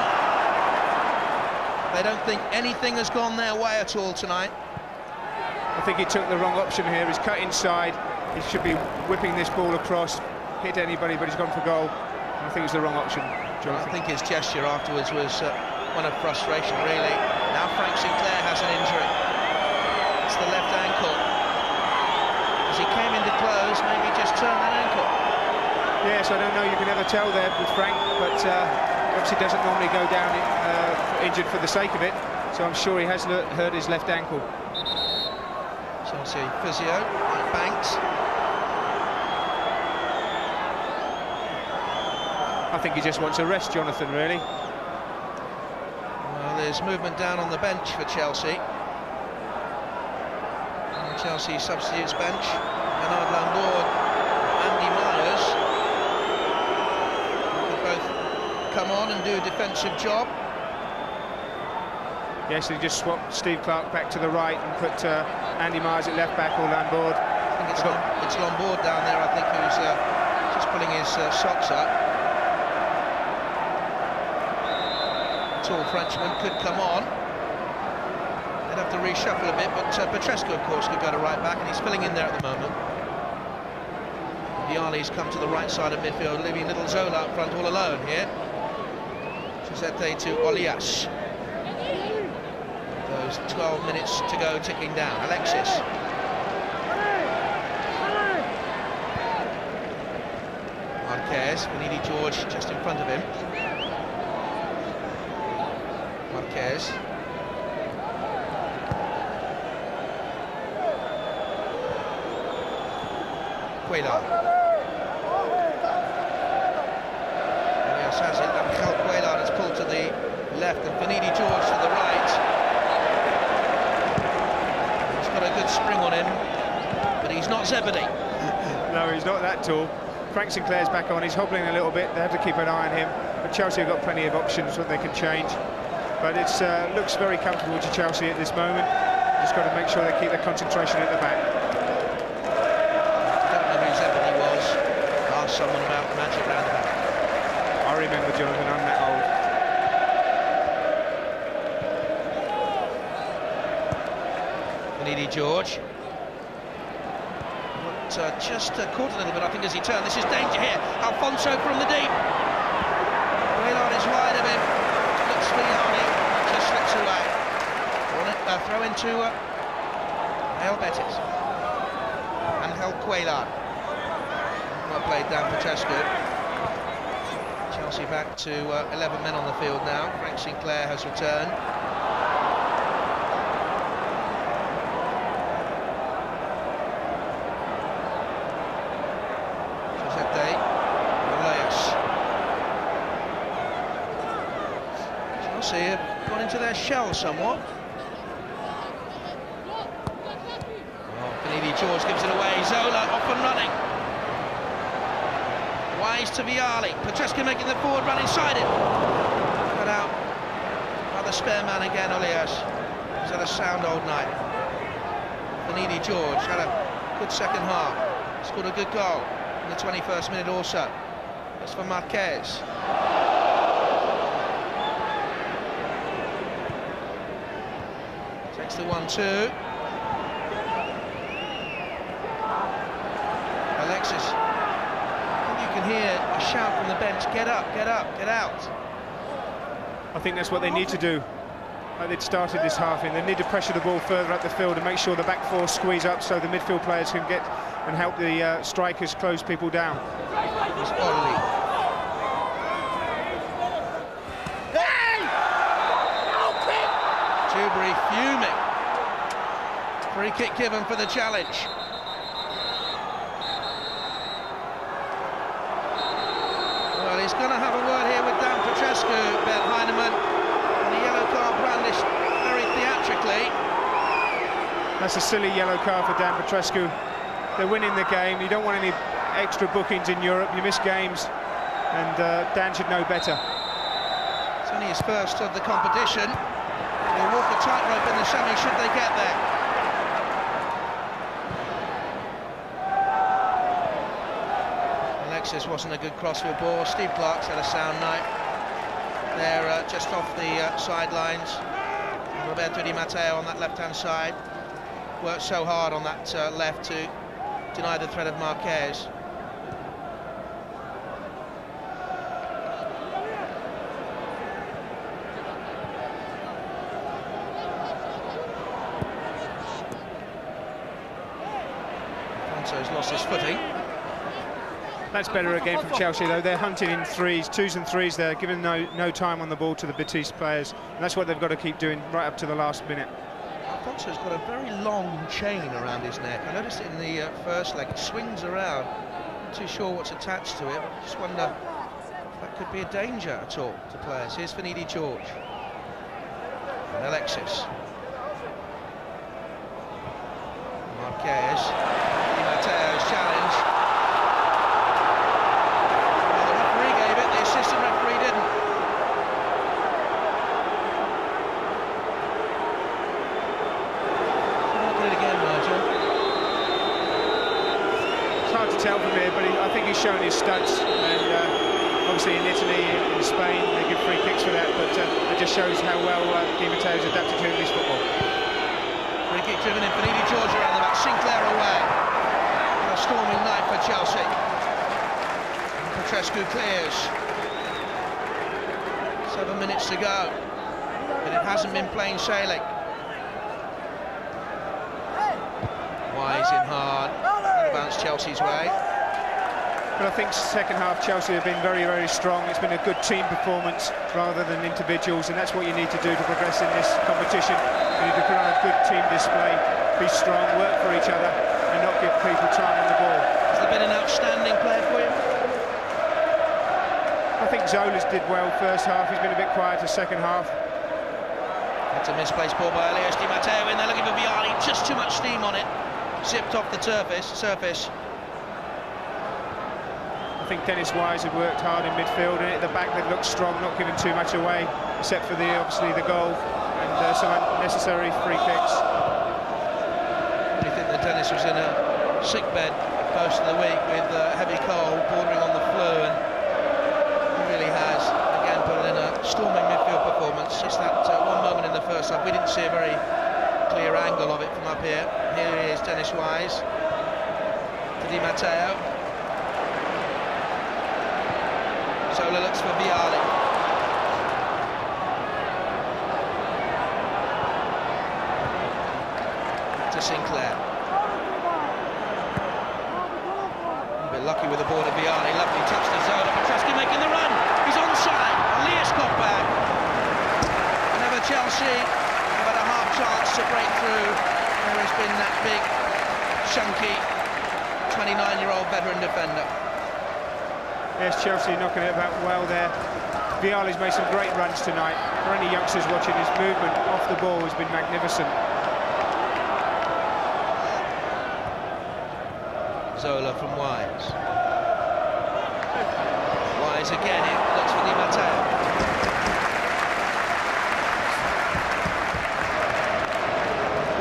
They don't think anything has gone their way at all tonight. I think he took the wrong option here. He's cut inside. He should be whipping this ball across, hit anybody, but he's gone for goal. I think it's the wrong option, Jonathan. I think his gesture afterwards was one of frustration, really. Now Frank Sinclair has an injury. It's the left ankle. As he came into close, maybe just turned that ankle. Yes, I don't know, you can never tell there with Frank, but obviously doesn't normally go down injured for the sake of it, so I'm sure he has hurt his left ankle. Chelsea physio, Banks. I think he just wants a rest, Jonathan, really. Well, there's movement down on the bench for Chelsea. And Chelsea substitutes bench. Bernard Lambourg, Andy Myers could both come on and do a defensive job. Yes, he just swapped Steve Clarke back to the right and put Andy Myers at left back or Lambourg. I think it's Lambourg down there, I think, who's just pulling his socks up. Tall Frenchman could come on. They'd have to reshuffle a bit, but Petrescu, of course, could go to right back, and he's filling in there at the moment. Vialli's come to the right side of midfield, leaving little Zola up front all alone here. Giuseppe to Olias. Those 12 minutes to go ticking down. Alexis. Marquez, Finidi George just in front of him. Marquez. Quaylar. Elias has it, and Quaylar has pulled to the left, and Finidi George to the right. He's got a good spring on him, but he's not Zebedee. No, he's not that tall. Frank Sinclair's back on, he's hobbling a little bit, they have to keep an eye on him. But Chelsea have got plenty of options that they can change. But it looks very comfortable to Chelsea at this moment. Just got to make sure they keep their concentration at the back. I don't know who Zebedee was. Ask someone about the magic roundabout. I remember, Jonathan, I'm that old. Finidi George. But just caught a little bit, I think, as he turned. This is danger here. Alfonso from the deep. Quaylar is wide of him. Looks for Yanni. Just slips away. Throw into Real Betis. Angel Quaylar. Well played down Petrescu. Chelsea back to 11 men on the field now. Frank Sinclair has returned. Chelsea have gone into their shell somewhat. Oh, Finidi George gives it away. Zola off and running. Wise to Vialli. Petrescu making the forward run inside it. Cut out by the spare man again, Olias. He's had a sound old night. Finidi George had a good second half. Scored a good goal in the 21st minute or so. That's for Marquez. Takes the 1-2. Alexis. You can hear a shout from the bench, get up, get up, get out. I think that's what they need to do. Like they'd started this half in, they need to pressure the ball further up the field and make sure the back four squeeze up so the midfield players can get and help the strikers close people down. It's Ollie. Dewberry fuming. Free kick given for the challenge. Well, he's going to have a word here with Dan Petrescu, Ben Heinemann, and the yellow card brandished very theatrically. That's a silly yellow card for Dan Petrescu. They're winning the game. You don't want any extra bookings in Europe. You miss games, and Dan should know better. It's only his first of the competition. He'll walk a tightrope in the semi should they get there. Alexis wasn't a good crossfield ball. Steve Clark's had a sound night. They're just off the sidelines. Roberto Di Matteo on that left-hand side. Worked so hard on that left to deny the threat of Marquez. Alfonso's lost his footing. That's better again from Chelsea, though. They're hunting in threes, twos and threes. They're giving no time on the ball to the Betis players, and that's what they've got to keep doing right up to the last minute. Alfonso's got a very long chain around his neck. I noticed it in the first leg. It swings around. Not too sure what's attached to it. I just wonder if that could be a danger at all to players. Here's Finidi George. And Alexis. Marquez. Di Matteo's challenge. Well, the referee gave it, the assistant referee didn't. Tell from here, but I think he's shown his studs, and obviously in Italy, in Spain, they give free kicks for that, but it just shows how well Di Matteo's adapted to English football. Free kick driven in, Finidi George around the back, Sinclair away. A storming night for Chelsea. Petrescu clears. 7 minutes to go, but it hasn't been plain sailing. Wise in hard. Bounce Chelsea's way. But I think second half Chelsea have been very, very strong. It's been a good team performance rather than individuals, and that's what you need to do to progress in this competition. You need to put on a good team display, be strong, work for each other, and not give people time on the ball. Has there been an outstanding player for you? I think Zola's did well first half. He's been a bit quiet the second half. That's a misplaced ball by Elias Di Matteo in there looking for Vialli. Just too much steam on it. Zipped off the surface. I think Dennis Wise had worked hard in midfield, and at the back they looked strong, not giving too much away, except for obviously the goal and some unnecessary free kicks. Do you think that Dennis was in a sick bed most of the week with heavy cold, bordering on the flu, and he really has again put in a storming midfield performance. Just that one moment in the first half, we didn't see a very clear angle of it from up here. Here is Dennis Wise to Di Matteo. Zola looks for Vialli. To Sinclair. A bit lucky with the ball to Vialli. Lovely touch to Zola. Petrescu making the run. He's onside. Elias got back. Whenever Chelsea have had a half chance to break through, there has been that big, chunky 29-year-old veteran defender. Yes, Chelsea knocking it about well there. Vialli's made some great runs tonight. For any youngsters watching, his movement off the ball has been magnificent. Zola from Wise. Wise again, it looks for Di Matteo.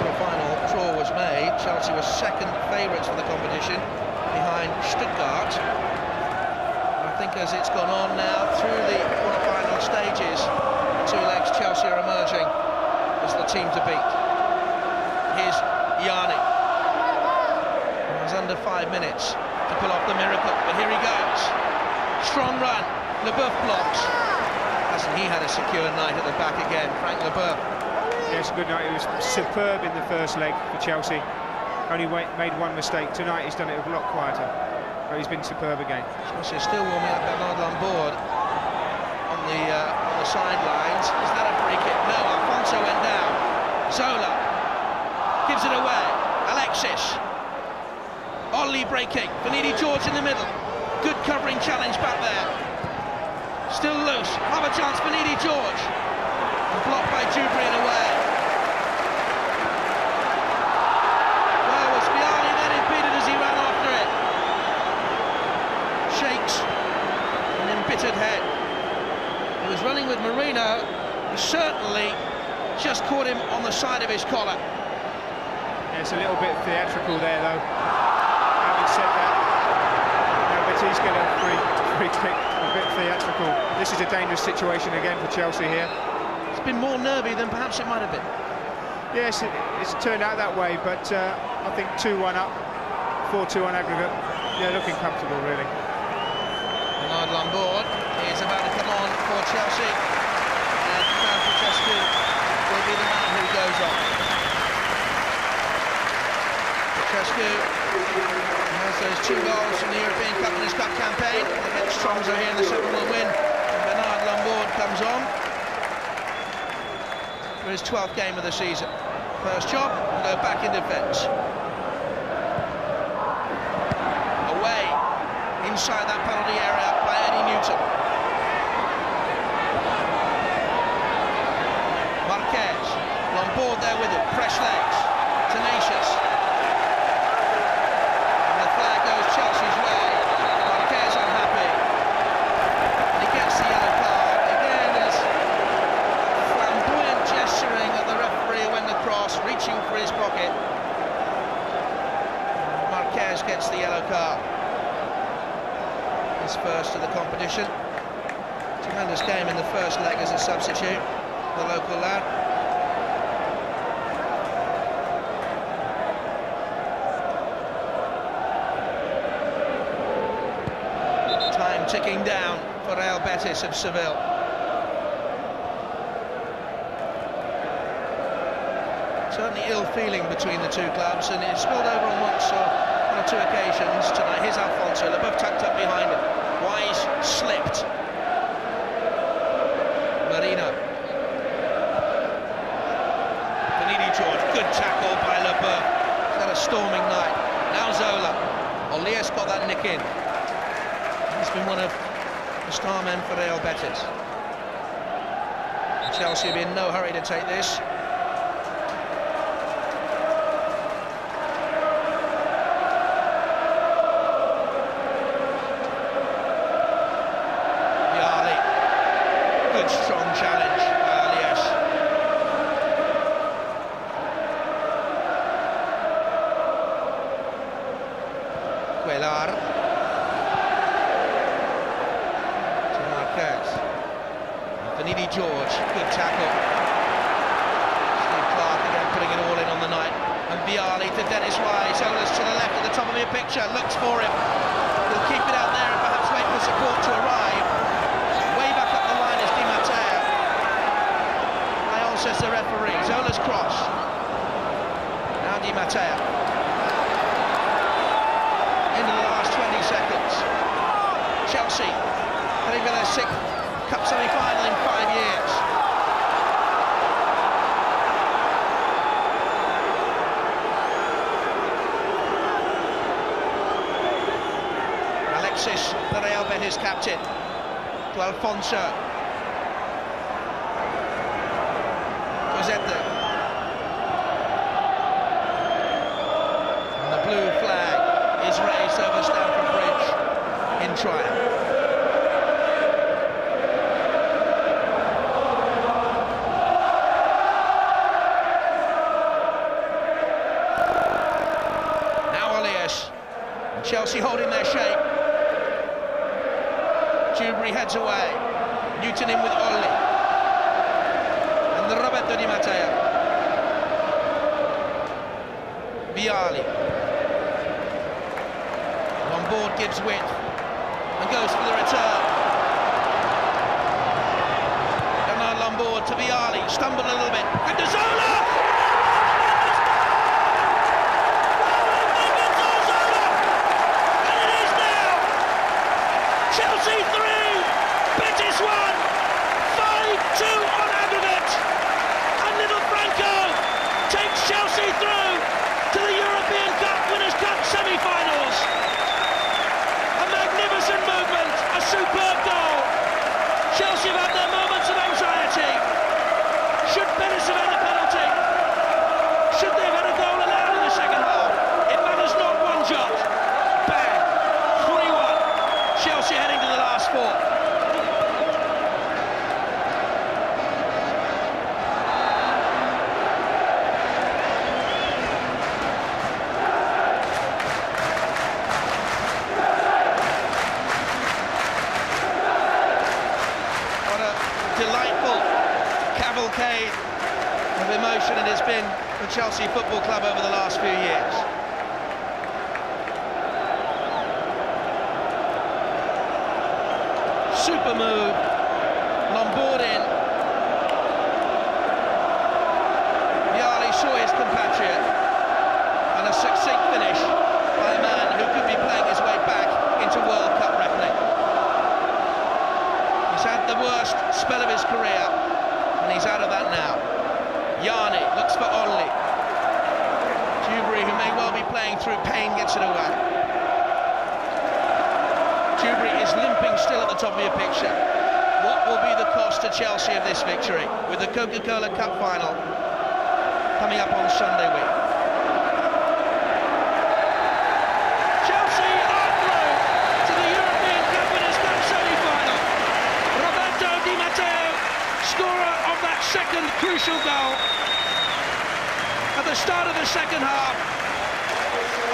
Quarter-final draw was made. Chelsea was second favourites for the competition, behind Stuttgart. I think as it's gone on now through the quarter-final stages, two legs, Chelsea are emerging as the team to beat. Here's Yanni. It was under 5 minutes to pull off the miracle, but here he goes. Strong run, Leboeuf blocks. Hasn't he had a secure night at the back again, Frank Leboeuf? Yes, good night. He was superb in the first leg for Chelsea. Only made one mistake. Tonight he's done it a lot quieter, but he's been superb again. Chelsea still warming up Bernard Lambourd on the sidelines. Is that a free kick? No, Alfonso went down. Zola gives it away. Alexis. Ollie breaking. Vanidi George in the middle. Good covering challenge back there. Still loose. Have a chance, Vanidi George. And blocked by Dubry and away. Well, was Vialli then impeded as he ran after it. Shakes an embittered head. He was running with Marino. He certainly just caught him on the side of his collar. Yeah, it's a little bit theatrical there, though. Having said that, now Betis get a free kick, a bit theatrical. This is a dangerous situation again for Chelsea here. It's been more nervy than perhaps it might have been. Yes, it's turned out that way, but I think 2-1 up, 4-2 on aggregate. Yeah, looking comfortable, really. Bernard Lambourd is about to come on for Chelsea, and Francesco will be the man who goes on. Francesco has those 2 goals from the European Cup and his Cup campaign against Tromsø here in the 7-1 win. And Bernard Lambourd comes on for his 12th game of the season. First job, and go back in defence. Away, inside that penalty area by Eddie Newton. Marquez, Lambourd there with it, fresh legs, tenacious. And the flag goes Chelsea's way. Marquez unhappy. And he gets the yellow card. Again, there's flamboyant gesturing at the referee when the cross, reaching for his pocket. Marquez gets the yellow card. His first of the competition. Tremendous game in the first leg as a substitute, the local lad. Time ticking down for Real Betis of Seville. Certainly ill feeling between the two clubs, and it spilled over on one or two occasions tonight. Here's Alfonso, Leboeuf tucked up behind him. Wise slipped. Marino. Vanidi George, good tackle by Leboeuf. He's had a storming night. Now Zola. Olias got that nick in. He's been one of the star men for Real Betis. Chelsea will be in no hurry to take this. Strong challenge by Alias. Quelar to Marquez. Vanidi George, good tackle. Steve Clark again putting it all in on the night. And Vialli to Dennis Wise. Zola's to the left at the top of your picture, looks for him. He'll keep it out there and perhaps wait for support to arrive. Way back up the line is Di Matteo. Lyall says the referee. Zola's cross. Now Di Matteo. Into the last 20 seconds. Chelsea heading for their 6th Cup semi-final in 5 years. Alexis, the Real Betis captain. To Alfonso. Cosette. And the blue flag is raised triumph. Chelsea holding their shape. Dewberry heads away. Newton in with Olli. And Roberto Di Matteo. Viali. Lombard gives width and goes for the return. And now Lombard to Viali. Stumbled a little bit. And to Zola! Chelsea 3, Betis 1, 5-2 on aggregate, and little Franco takes Chelsea through to the European Cup Winners' Cup semi-finals. A magnificent movement, a superb goal. Chelsea have had their moments of anxiety. Should Betis have had a penalty? Should they have had a goal allowed in the second half? It matters not one jot. Bang! 3-1. Chelsea heading to the last four. What a delightful cavalcade of emotion it has been for Chelsea Football Club over the last few years. Super move, Lombard in. Viali saw his compatriot, and a succinct finish by a man who could be playing his way back into World Cup reckoning. He's had the worst spell of his career, and he's out of that now. Yarni looks for Olli. Dewberry, who may well be playing through pain, gets it away. Dewberry is limping still at the top of your picture. What will be the cost to Chelsea of this victory, with the Coca-Cola Cup final coming up on Sunday week? Chelsea are through to the European Cup Winners' Cup semi-final. Roberto Di Matteo, scorer of that second crucial goal at the start of the second half.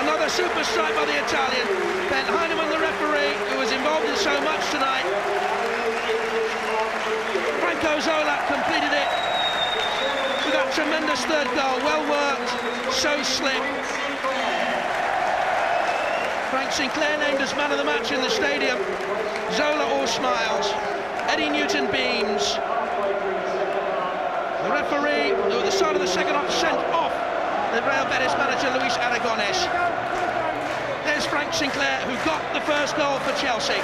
Another super strike by the Italian. Ben Heinemann, the referee, who was involved in so much tonight. Franco Zola completed it with that tremendous third goal. Well worked, so slick. Frank Sinclair named as man of the match in the stadium. Zola all smiles. Eddie Newton beams. The referee, who at the start of the second half sent off the Real Betis manager Luis Aragonés. There's Frank Sinclair, who got the first goal for Chelsea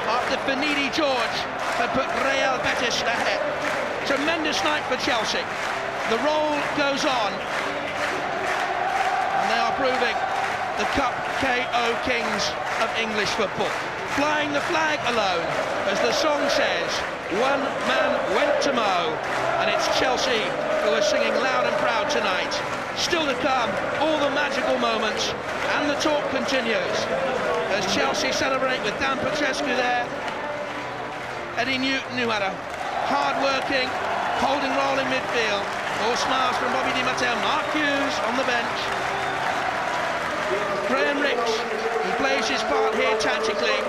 after Benidi George had put Real Betis ahead. Tremendous night for Chelsea. The roll goes on, and they are proving the Cup KO kings of English football. Flying the flag alone, as the song says, one man went to mow, and it's Chelsea who are singing loud and proud tonight. Still to come, all the magical moments, and the talk continues as Chelsea celebrate with Dan Petrescu there. Eddie Newton, who had a hard-working, holding role in midfield. All smiles from Bobby Di Matteo. Mark Hughes on the bench. Graham Ricks, who plays his part here tactically.